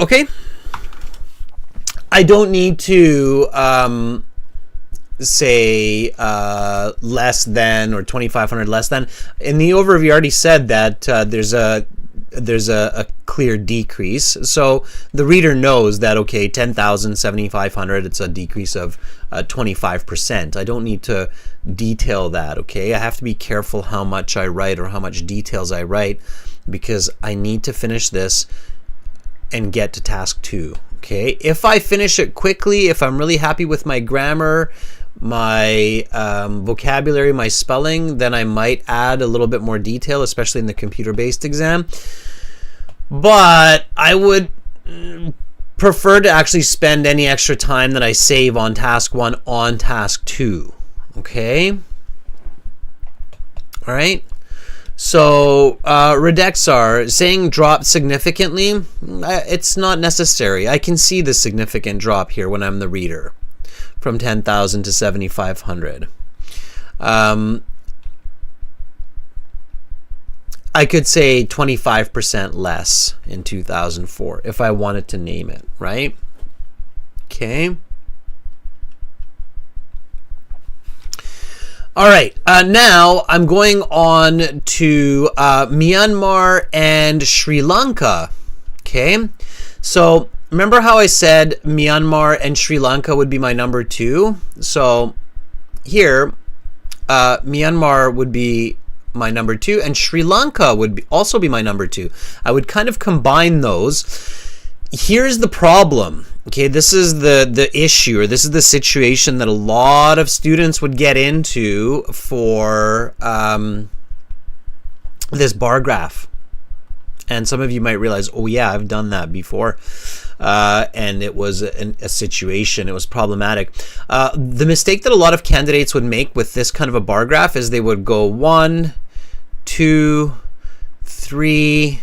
Okay, I don't need to say less than or 2,500 less than. In the overview, you already said that there's a clear decrease. So the reader knows that, okay, 10,000, 7,500, it's a decrease of 25%. I don't need to detail that, okay? I have to be careful how much I write or how much details I write because I need to finish this and get to task 2, okay? If I finish it quickly, if I'm really happy with my grammar, my vocabulary, my spelling, then I might add a little bit more detail, especially in the computer-based exam. But I would prefer to actually spend any extra time that I save on task 1 on task 2. Okay? All right? So, Redexar, saying drop significantly, it's not necessary. I can see the significant drop here when I'm the reader, from 10,000 to 7,500. I could say 25% less in 2004 if I wanted to name it, right? Okay. All right, now I'm going on to Myanmar and Sri Lanka. Okay, so remember how I said Myanmar and Sri Lanka would be my number 2? So here, Myanmar would be my number 2, and Sri Lanka would also be my number 2. I would kind of combine those. Here's the problem. Okay, this is the issue, or this is the situation that a lot of students would get into for this bar graph. And some of you might realize, oh yeah, I've done that before. And it was a situation, it was problematic. The mistake that a lot of candidates would make with this kind of a bar graph is they would go 1, 2, 3,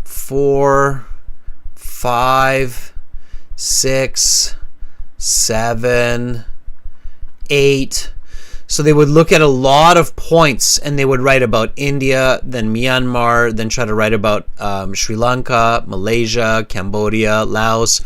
4, 5, 6, 7, 8. So they would look at a lot of points and they would write about India, then Myanmar, then try to write about Sri Lanka, Malaysia, Cambodia, Laos.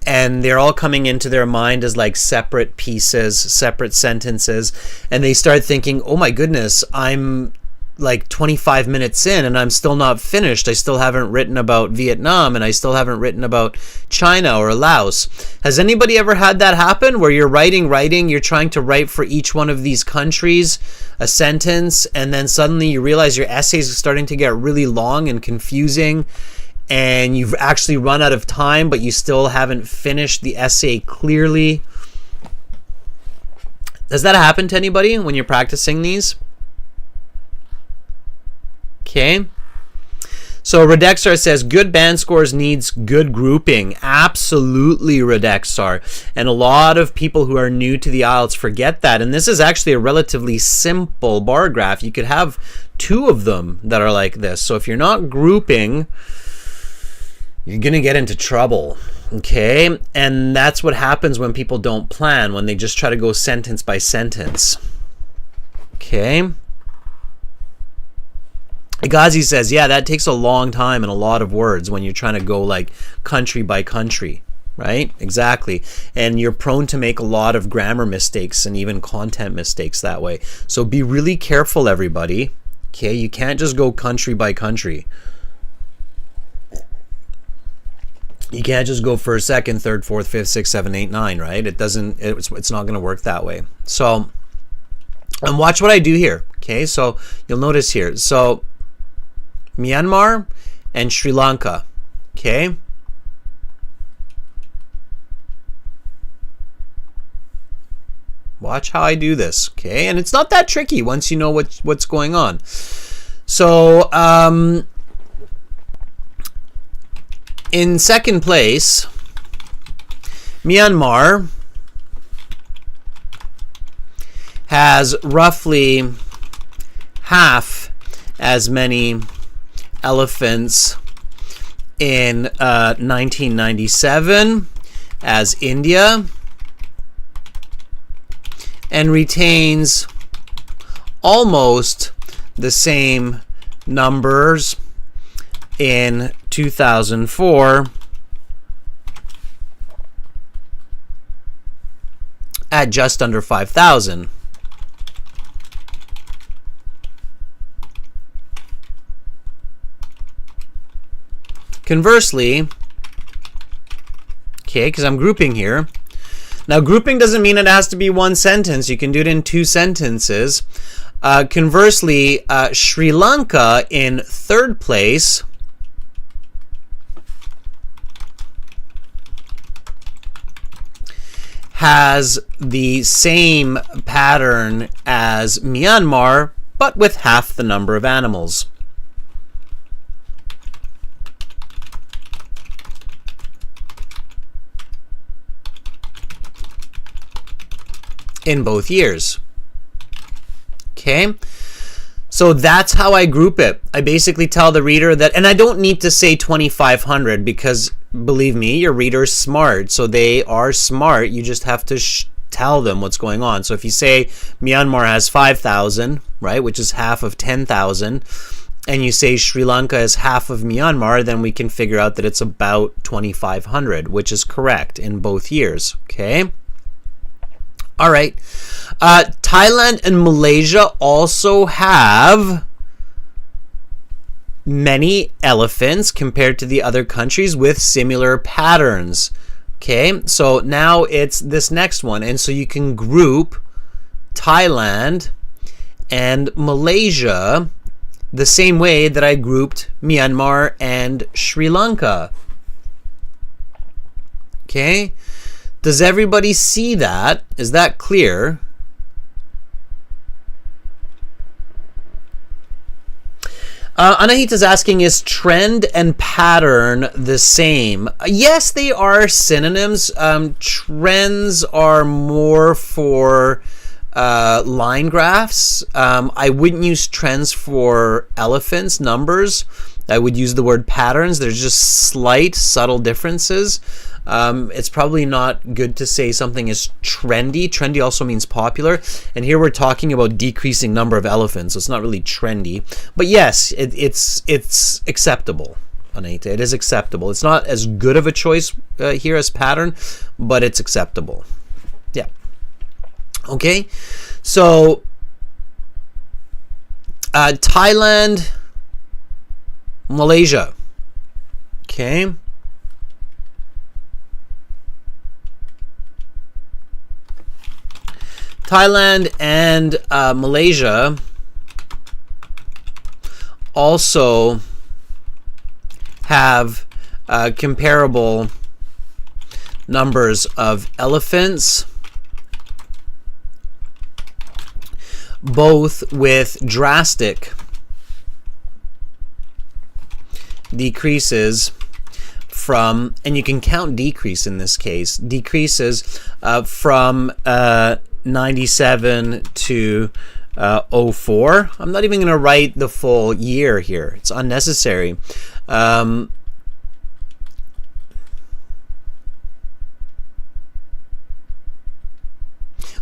And they're all coming into their mind as like separate pieces, separate sentences. And they start thinking, oh my goodness, I'm like 25 minutes in and I'm still not finished. I still haven't written about Vietnam and I still haven't written about China or Laos. Has anybody ever had that happen where you're writing, you're trying to write for each one of these countries a sentence, and then suddenly you realize your essays are starting to get really long and confusing and you've actually run out of time, but you still haven't finished the essay clearly? Does that happen to anybody when you're practicing these? Okay, so Redexar says good band scores needs good grouping. Absolutely, Redexar. And a lot of people who are new to the IELTS forget that. And this is actually a relatively simple bar graph. You could have 2 of them that are like this. So if you're not grouping, you're going to get into trouble. Okay, and that's what happens when people don't plan, when they just try to go sentence by sentence. Okay. Agazi says, yeah, that takes a long time and a lot of words when you're trying to go like country by country. right? Exactly. And you're prone to make a lot of grammar mistakes and even content mistakes that way. So be really careful, everybody. Okay, you can't just go country by country. You can't just go first, second, third, fourth, fifth, sixth, seven, eight, nine, right? It's not going to work that way. So, and watch what I do here. Okay, so you'll notice here. So, Myanmar and Sri Lanka. Okay. Watch how I do this. Okay, and it's not that tricky once you know what's going on. So, in second place, Myanmar has roughly half as many elephants in 1997 as India, and retains almost the same numbers in 2004 at just under 5,000. Conversely, okay, because I'm grouping here. Now, grouping doesn't mean it has to be one sentence. You can do it in two sentences. Conversely, Sri Lanka in third place has the same pattern as Myanmar, but with half the number of animals. In both years. Okay, so that's how I group it. I basically tell the reader that, and I don't need to say 2,500 because believe me, your reader's smart. So they are smart. You just have to tell them what's going on. So if you say Myanmar has 5,000, right, which is half of 10,000, and you say Sri Lanka is half of Myanmar, then we can figure out that it's about 2,500, which is correct in both years. Okay. All right. Thailand and Malaysia also have many elephants compared to the other countries with similar patterns. Okay, so now it's this next one. And so you can group Thailand and Malaysia the same way that I grouped Myanmar and Sri Lanka. Okay. Does everybody see that? Is that clear? Anahita's asking, is trend and pattern the same? Yes, they are synonyms. Trends are more for line graphs. I wouldn't use trends for elephants, numbers. I would use the word patterns. There's just slight, subtle differences. It's probably not good to say something is trendy. Trendy also means popular. And here we're talking about decreasing number of elephants. So it's not really trendy. But yes, it's acceptable, Anita. It is acceptable. It's not as good of a choice here as pattern, but it's acceptable. Yeah. Okay. So Thailand, Malaysia. Okay. Thailand and Malaysia also have comparable numbers of elephants, both with drastic decreases from, and you can count decrease in this case, decreases from 97 to 04. I'm not even going to write the full year here. It's unnecessary.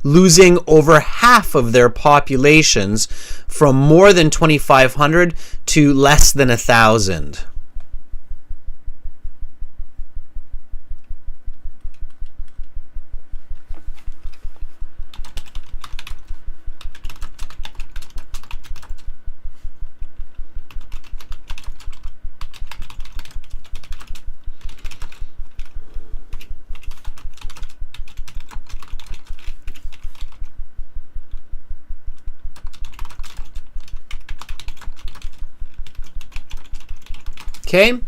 Losing over half of their populations from more than 2,500 to less than 1,000. Okay.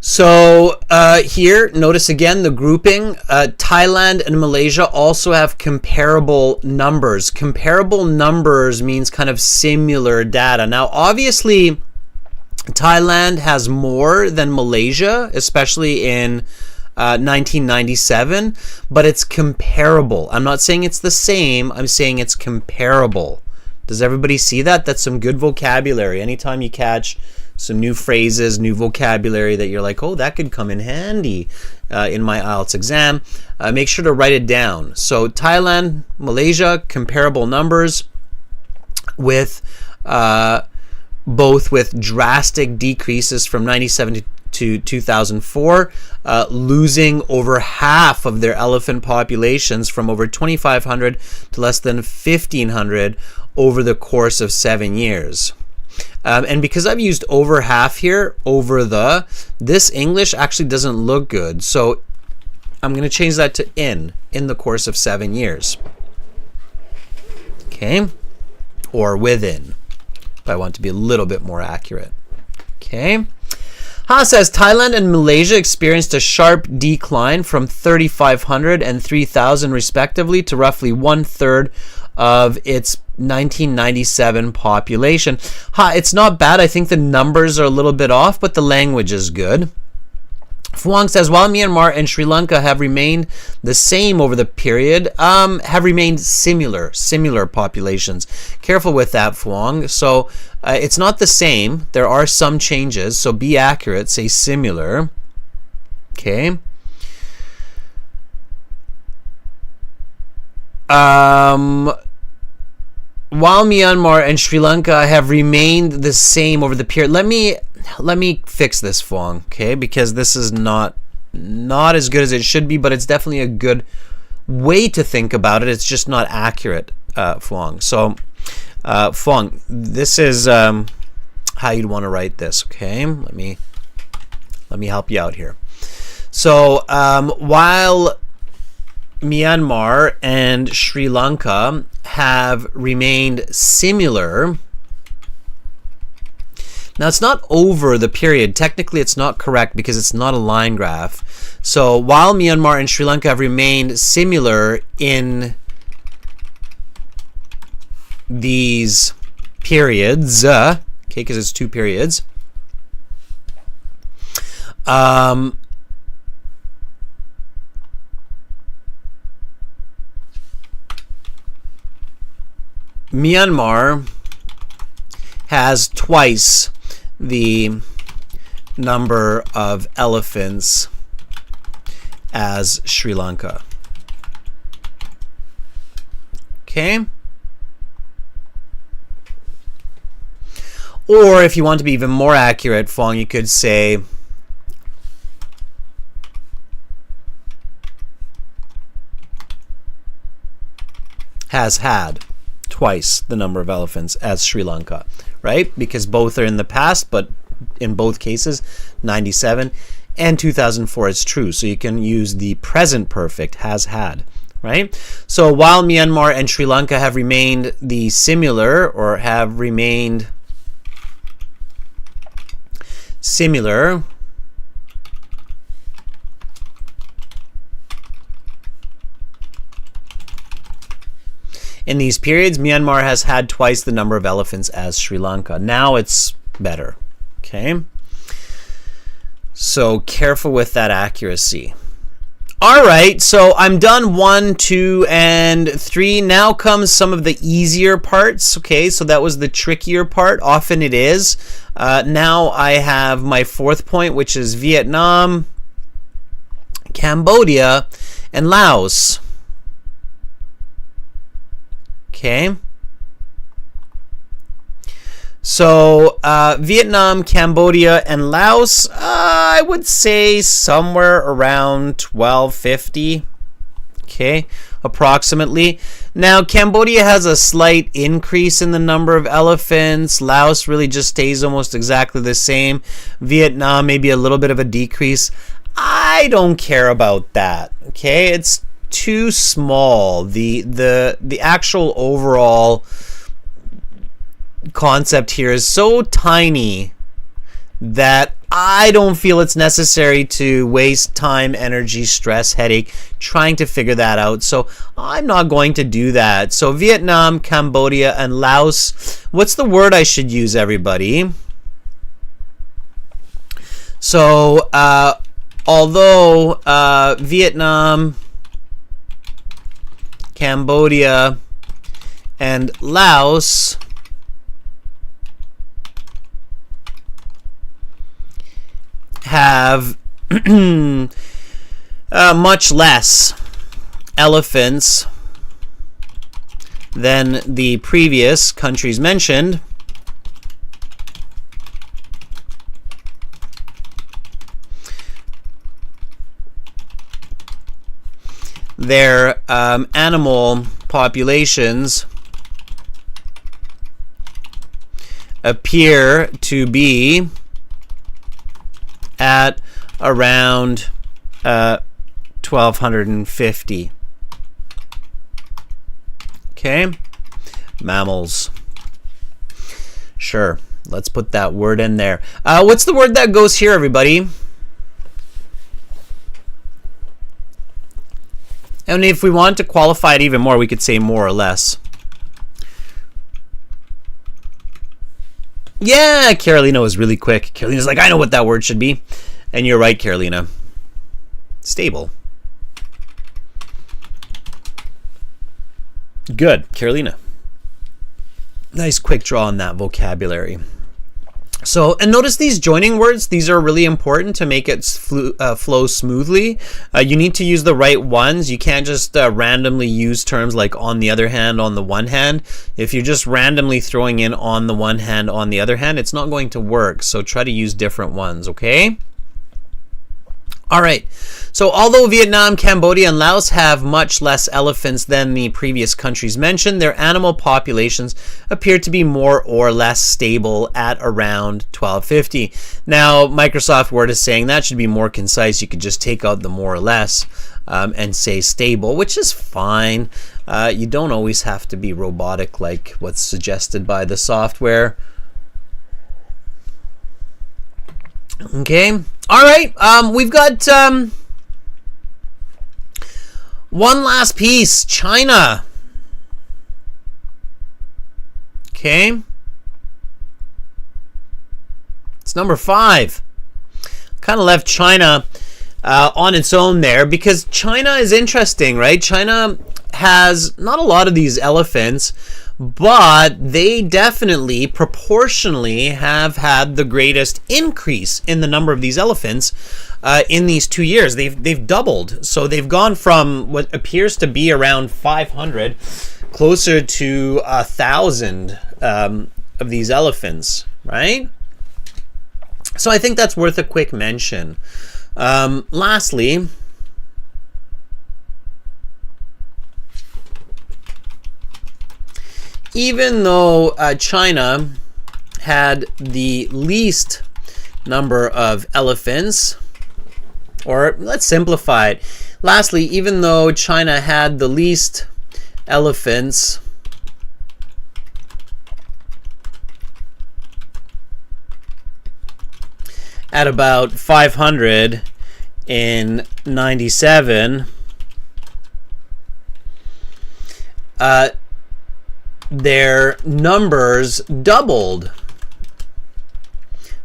So here, notice again the grouping. Thailand and Malaysia also have comparable numbers. Comparable numbers means kind of similar data. Now, obviously, Thailand has more than Malaysia, especially in 1997, but it's comparable. I'm not saying it's the same. I'm saying it's comparable. Does everybody see that? That's some good vocabulary. Anytime you catch some new phrases, new vocabulary that you're like, oh, that could come in handy in my IELTS exam, make sure to write it down. So Thailand, Malaysia, comparable numbers with both with drastic decreases from 97 to 2004, losing over half of their elephant populations from over 2,500 to less than 1,500 over the course of 7 years. And because I've used over half here, this English actually doesn't look good. So I'm going to change that to in the course of 7 years. Okay. Or within, if I want to be a little bit more accurate. Okay. Ha says Thailand and Malaysia experienced a sharp decline from 3,500 and 3,000 respectively to roughly 1/3 of its 1997 population. It's not bad. I think the numbers are a little bit off, but the language is good. Fuang says, while Myanmar and Sri Lanka have remained the same over the period, have remained similar populations. Careful with that, Fuang. So it's not the same. There are some changes. So be accurate. Say similar. Okay. While Myanmar and Sri Lanka have remained the same over the period, let me fix this, Fuang, okay? Because this is not as good as it should be, but it's definitely a good way to think about it. It's just not accurate, Fuang. So, Fuang, this is how you'd want to write this, okay? Let me help you out here. So, while Myanmar and Sri Lanka have remained similar. Now, it's not over the period. Technically, it's not correct because it's not a line graph. So while Myanmar and Sri Lanka have remained similar in these periods, okay, because it's 2 periods, Myanmar has twice the number of elephants as Sri Lanka. Okay? Or if you want to be even more accurate, Fong, you could say has had twice the number of elephants as Sri Lanka, right? Because both are in the past, but in both cases, 97 and 2004 is true. So you can use the present perfect, has had, right? So while Myanmar and Sri Lanka have remained the similar, or have remained similar, in these periods, Myanmar has had twice the number of elephants as Sri Lanka. Now it's better, okay? So careful with that accuracy. All right, so I'm done 1, 2, and 3. Now comes some of the easier parts, okay? So that was the trickier part. Often it is. Now I have my 4th point, which is Vietnam, Cambodia, and Laos. Okay. So Vietnam, Cambodia, and Laos, I would say somewhere around 1250. Okay, approximately. Now, Cambodia has a slight increase in the number of elephants. Laos really just stays almost exactly the same. Vietnam, maybe a little bit of a decrease. I don't care about that. Okay, it's too small. The actual overall concept here is so tiny that I don't feel it's necessary to waste time, energy, stress, headache trying to figure that out. So I'm not going to do that. So Vietnam, Cambodia, and Laos. What's the word I should use, everybody? So although Vietnam, Cambodia, and Laos have much less elephants than the previous countries mentioned, their animal populations appear to be at around 1,250. Okay, mammals. Sure, let's put that word in there. What's the word that goes here, everybody? And if we want to qualify it even more, we could say more or less. Yeah, Carolina was really quick. Carolina's like, I know what that word should be. And you're right, Carolina. Stable. Good, Carolina. Nice quick draw on that vocabulary. So, and notice these joining words. These are really important to make it flow smoothly. You need to use the right ones. You can't just randomly use terms like on the other hand, on the one hand. If you're just randomly throwing in on the one hand, on the other hand, it's not going to work. So try to use different ones, okay? All right, so although Vietnam, Cambodia, and Laos have much less elephants than the previous countries mentioned, their animal populations appear to be more or less stable at around 1,250. Now, Microsoft Word is saying that should be more concise. You could just take out the more or less and say stable, which is fine. You don't always have to be robotic like what's suggested by the software. Okay, all right, we've got one last piece, China. Okay, it's number 5. Kind of left China on its own there because China is interesting, right? China has not a lot of these elephants, but they definitely proportionally have had the greatest increase in the number of these elephants in these 2 years. They've doubled. So they've gone from what appears to be around 500 closer to 1,000 of these elephants, right? So I think that's worth a quick mention. Lastly, even though China had the least number of elephants, or let's simplify it. Lastly, even though China had the least elephants at about 500 in 97, their numbers doubled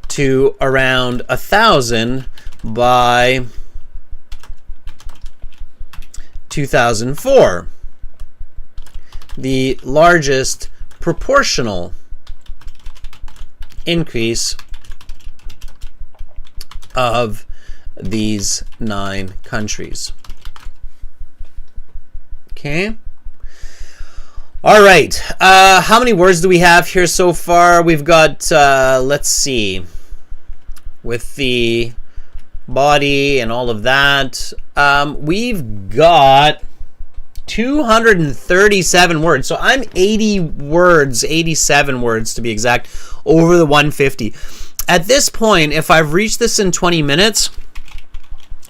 to around 1,000 by 2004, the largest proportional increase of these 9 countries. Okay. All right. How many words do we have here so far? We've got, let's see, with the body and all of that, we've got 237 words. So I'm 80 words, 87 words to be exact, over the 150. At this point, if I've reached this in 20 minutes,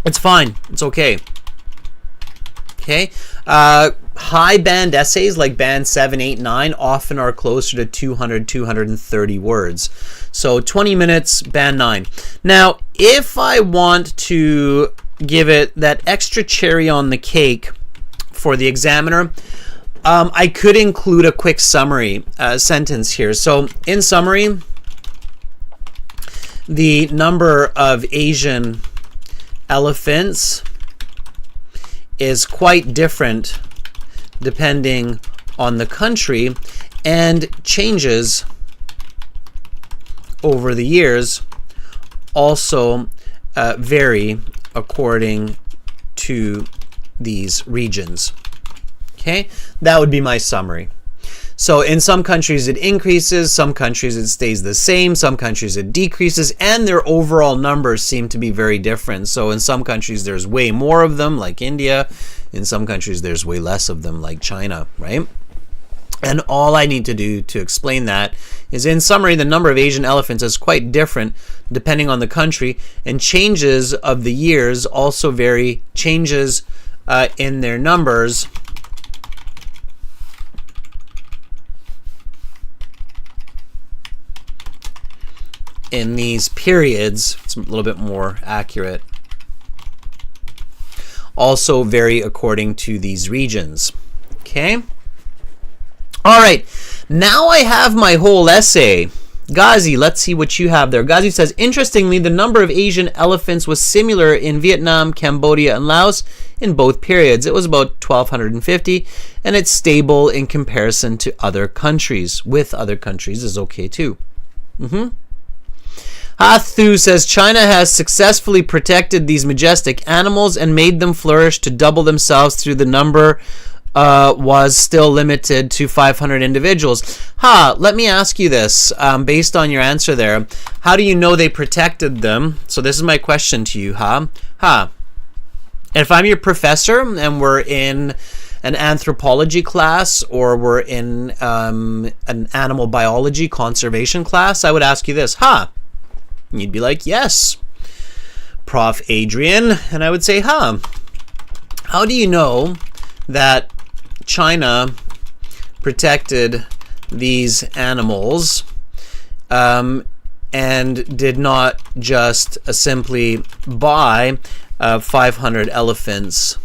it's fine. It's okay. Okay. high band essays like band 7, 8, 9 often are closer to 200, 230 words. So 20 minutes, band 9. Now, if I want to give it that extra cherry on the cake for the examiner, I could include a quick summary sentence here. So in summary, the number of Asian elephants is quite different depending on the country and changes over the years also vary according to these regions. Okay, that would be my summary. So in some countries it increases, some countries it stays the same, some countries it decreases, and their overall numbers seem to be very different. So in some countries there's way more of them, like India. In some countries there's way less of them, like China, right? And all I need to do to explain that is, in summary, the number of Asian elephants is quite different depending on the country, and changes of the years also vary. Changes in their numbers in these periods, it's a little bit more accurate, also vary according to these regions. Okay? All right, now I have my whole essay. Ghazi, let's see what you have there. Ghazi says, interestingly, the number of Asian elephants was similar in Vietnam, Cambodia, and Laos in both periods. It was about 1,250, and it's stable in comparison to other countries. With other countries is okay too. Hathu says, China has successfully protected these majestic animals and made them flourish to double themselves through the number was still limited to 500 individuals. Let me ask you this, based on your answer there. How do you know they protected them? So this is my question to you, If I'm your professor and we're in an anthropology class or we're in an animal biology conservation class, I would ask you this, And you'd be like, yes, Prof. Adrian. And I would say, how do you know that China protected these animals and did not just simply buy 500 elephants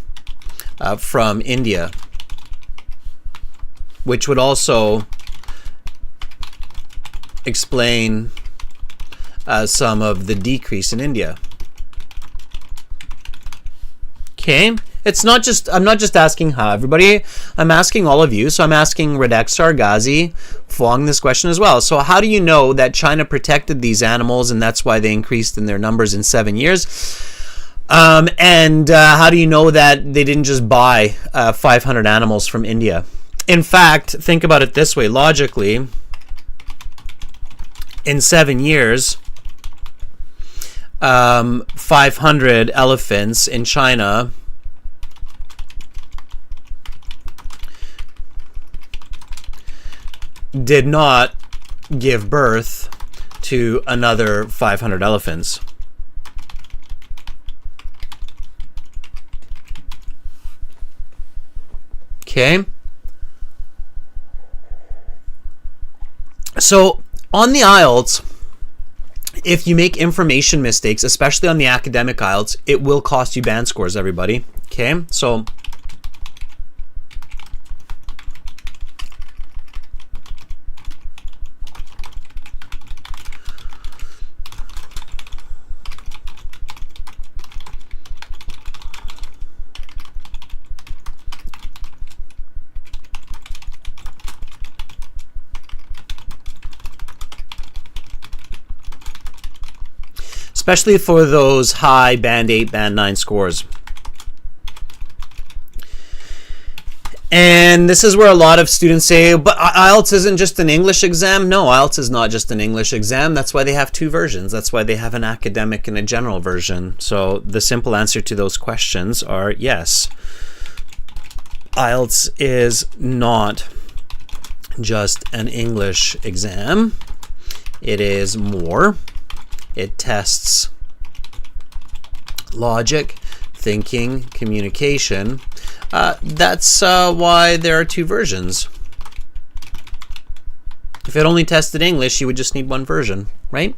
from India, which would also explain some of the decrease in India. Okay, it's not just, I'm not just asking everybody, I'm asking all of you. So I'm asking Redexar, Ghazi, Fong this question as well. So how do you know that China protected these animals and that's why they increased in their numbers in 7 years? And how do you know that they didn't just buy 500 animals from India? In fact, think about it this way, logically, in 7 years, 500 elephants in China did not give birth to another 500 elephants. Okay. So on the IELTS, if you make information mistakes, especially on the academic IELTS, it will cost you band scores, everybody. Okay, so especially for those high band 8, band 9 scores. And this is where a lot of students say, but IELTS isn't just an English exam. No, IELTS is not just an English exam. That's why they have two versions. That's why they have an academic and a general version. So the simple answer to those questions are yes. IELTS is not just an English exam. It is more. It tests logic, thinking, communication, That's why there are two versions. If it only tested English, you would just need one version, right?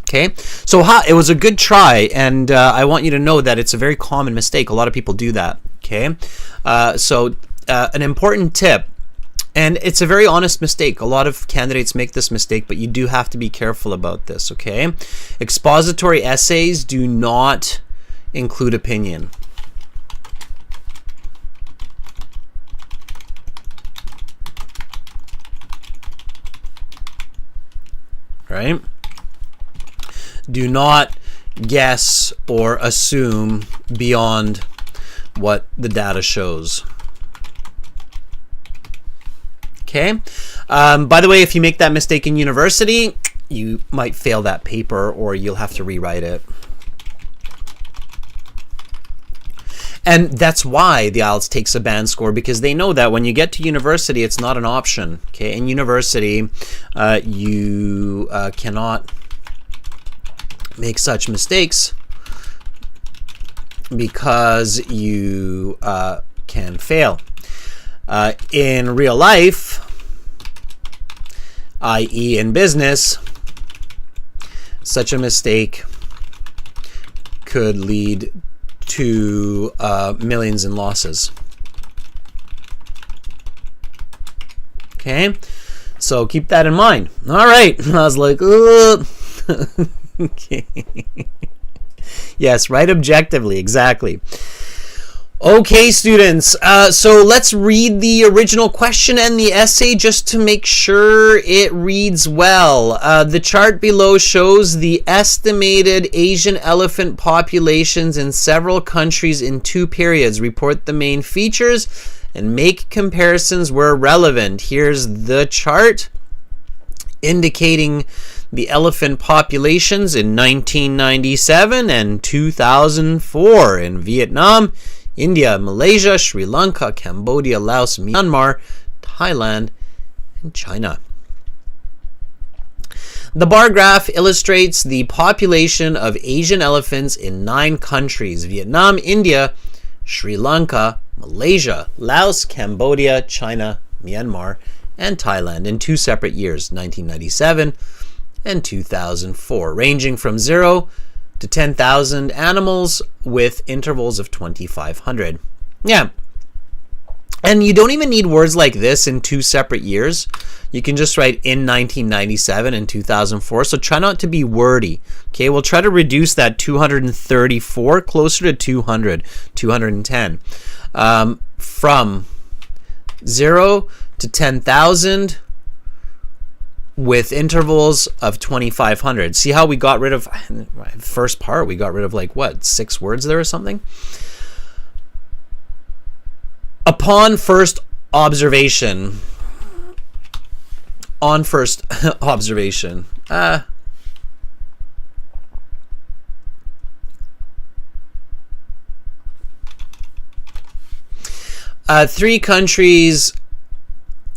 Okay, so it was a good try, and I want you to know that it's a very common mistake. A lot of people do that, okay? So an important tip, and it's a very honest mistake. A lot of candidates make this mistake, but you do have to be careful about this, okay? Expository essays do not include opinion. Right? Do not guess or assume beyond what the data shows. Okay? By the way, if you make that mistake in university, you might fail that paper or you'll have to rewrite it. And that's why the IELTS takes a band score, because they know that when you get to university, it's not an option. Okay, in university, you cannot make such mistakes because you can fail. In real life, i.e. in business, such a mistake could lead to millions in losses. Okay, so keep that in mind. All right, I was like, okay. Yes, right, objectively, exactly. Okay, students, so let's read the original question and the essay just to make sure it reads well. The chart below shows the estimated Asian elephant populations in several countries in 2 periods. Report the main features and make comparisons where relevant. Here's the chart indicating the elephant populations in 1997 and 2004 in Vietnam, India, Malaysia, Sri Lanka, Cambodia, Laos, Myanmar, Thailand, and China. The bar graph illustrates the population of Asian elephants in 9 countries: Vietnam, India, Sri Lanka, Malaysia, Laos, Cambodia, China, Myanmar, and Thailand in 2 separate years, 1997 and 2004, ranging from 0 to 10,000 animals with intervals of 2,500. Yeah. And you don't even need words like this in 2 separate years. You can just write in 1997 and 2004. So try not to be wordy. Okay, we'll try to reduce that 234 closer to 200, 210. From 0 to 10,000 with intervals of 2,500. See how we got rid of, first part, we got rid of like, what, 6 words there or something? Upon first observation, on first observation, 3 countries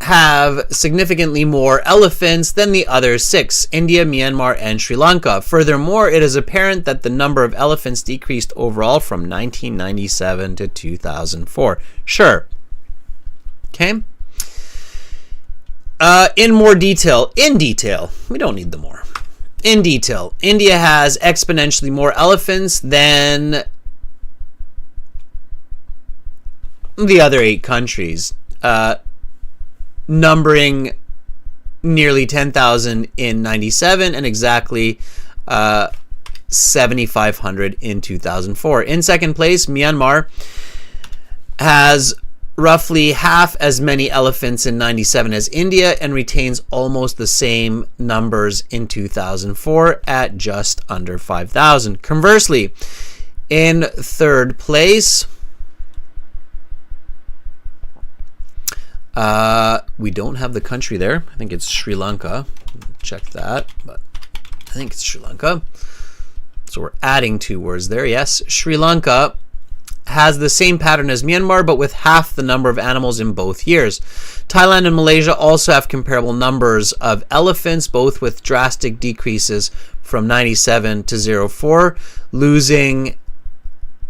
have significantly more elephants than the other 6, India, Myanmar, and Sri Lanka. Furthermore, it is apparent that the number of elephants decreased overall from 1997 to 2004. Sure. Okay. In detail, we don't need the more. In detail, India has exponentially more elephants than the other 8 countries. Numbering nearly 10,000 in 97 and exactly 7,500 in 2004. In second place, Myanmar has roughly half as many elephants in 97 as India and retains almost the same numbers in 2004 at just under 5,000. Conversely, in third place, we don't have the country there. I think it's Sri Lanka. Check that, but I think it's Sri Lanka. So we're adding 2 words there. Yes, Sri Lanka has the same pattern as Myanmar, but with half the number of animals in both years. Thailand and Malaysia also have comparable numbers of elephants, both with drastic decreases from 97 to 04, losing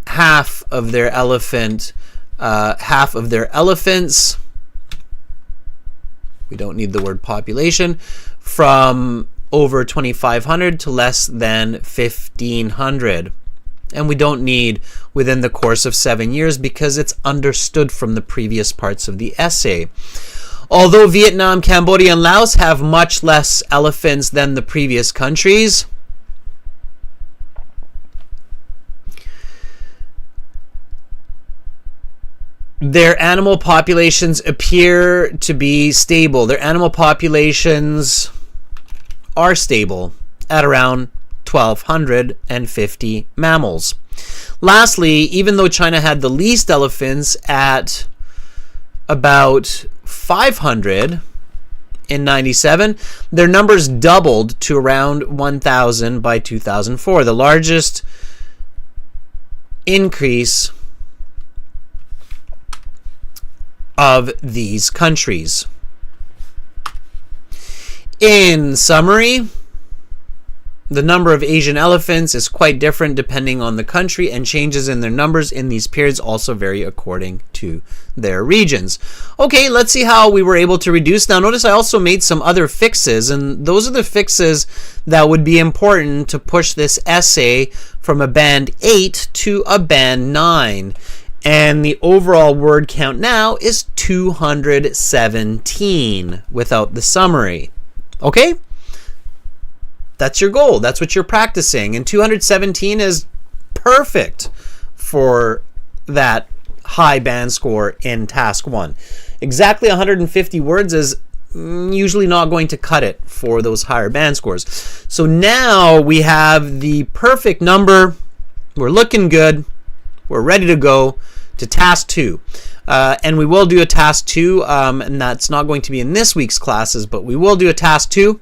half of their elephant half of their elephants. We don't need the word population. From over 2,500 to less than 1,500. And we don't need within the course of 7 years because it's understood from the previous parts of the essay. Although Vietnam, Cambodia, and Laos have much less elephants than the previous countries, their animal populations appear to be stable. Their animal populations are stable at around 1,250 mammals. Lastly, even though China had the least elephants at about 500 in 97, their numbers doubled to around 1,000 by 2004, the largest increase of these countries. In summary, the number of Asian elephants is quite different depending on the country, and changes in their numbers in these periods also vary according to their regions. Okay, let's see how we were able to reduce. Now notice I also made some other fixes, and those are the fixes that would be important to push this essay from a band 8 to a band 9. And the overall word count now is 217 without the summary. Okay? That's your goal. That's what you're practicing. And 217 is perfect for that high band score in task 1. Exactly 150 words is usually not going to cut it for those higher band scores. So now we have the perfect number. We're looking good. We're ready to go to task 2. And we will do a task 2, and that's not going to be in this week's classes, but we will do a task 2.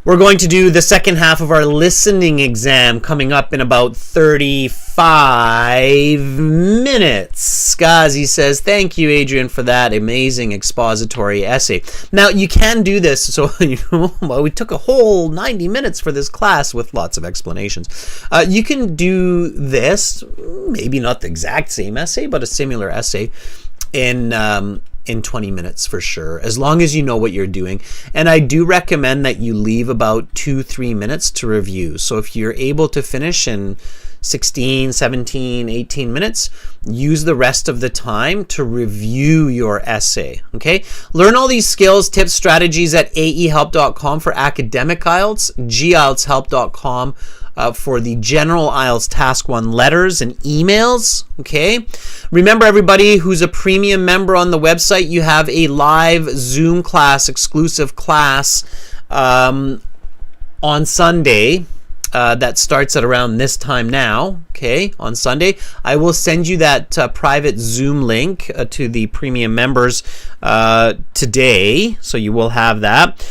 We're going to do the second half of our listening exam coming up in about 35 minutes. Skazi says, thank you, Adrian, for that amazing expository essay. Now, you can do this. So, well, we took a whole 90 minutes for this class with lots of explanations. You can do this, maybe not the exact same essay, but a similar essay in 20 minutes for sure, as long as you know what you're doing. And I do recommend that you leave about 2-3 minutes to review. So if you're able to finish in 16, 17, 18 minutes, use the rest of the time to review your essay. Okay? Learn all these skills, tips, strategies at aehelp.com for academic IELTS, gieltshelp.com for the general IELTS Task 1 letters and emails. Okay. Remember, everybody who's a premium member on the website, you have a live Zoom class, exclusive class on Sunday. That starts at around this time now, okay, on Sunday. I will send you that private Zoom link to the premium members today, so you will have that.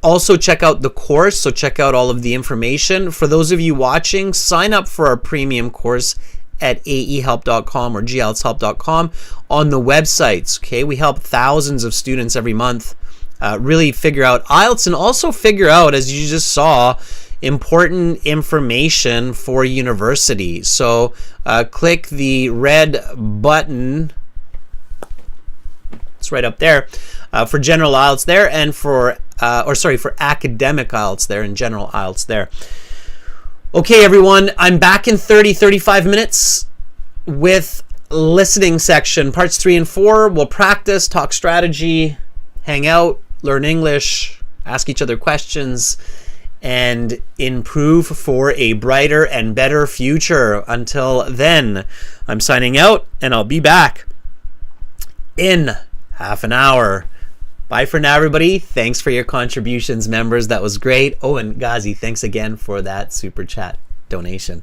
Also, check out the course, so check out all of the information. For those of you watching, sign up for our premium course at aehelp.com or gieltshelp.com on the websites, okay? We help thousands of students every month really figure out IELTS and also figure out, as you just saw, important information for university. So click the red button. It's right up there for general IELTS there, and for academic IELTS there and general IELTS there. Okay, everyone, I'm back in 35 minutes with listening section. Parts 3 and 4, we'll practice, talk strategy, hang out, learn English, ask each other questions, and improve for a brighter and better future. Until then, I'm signing out, and I'll be back in half an hour. Bye for now, everybody. Thanks for your contributions, members. That was great. Oh, and Ghazi, thanks again for that super chat donation.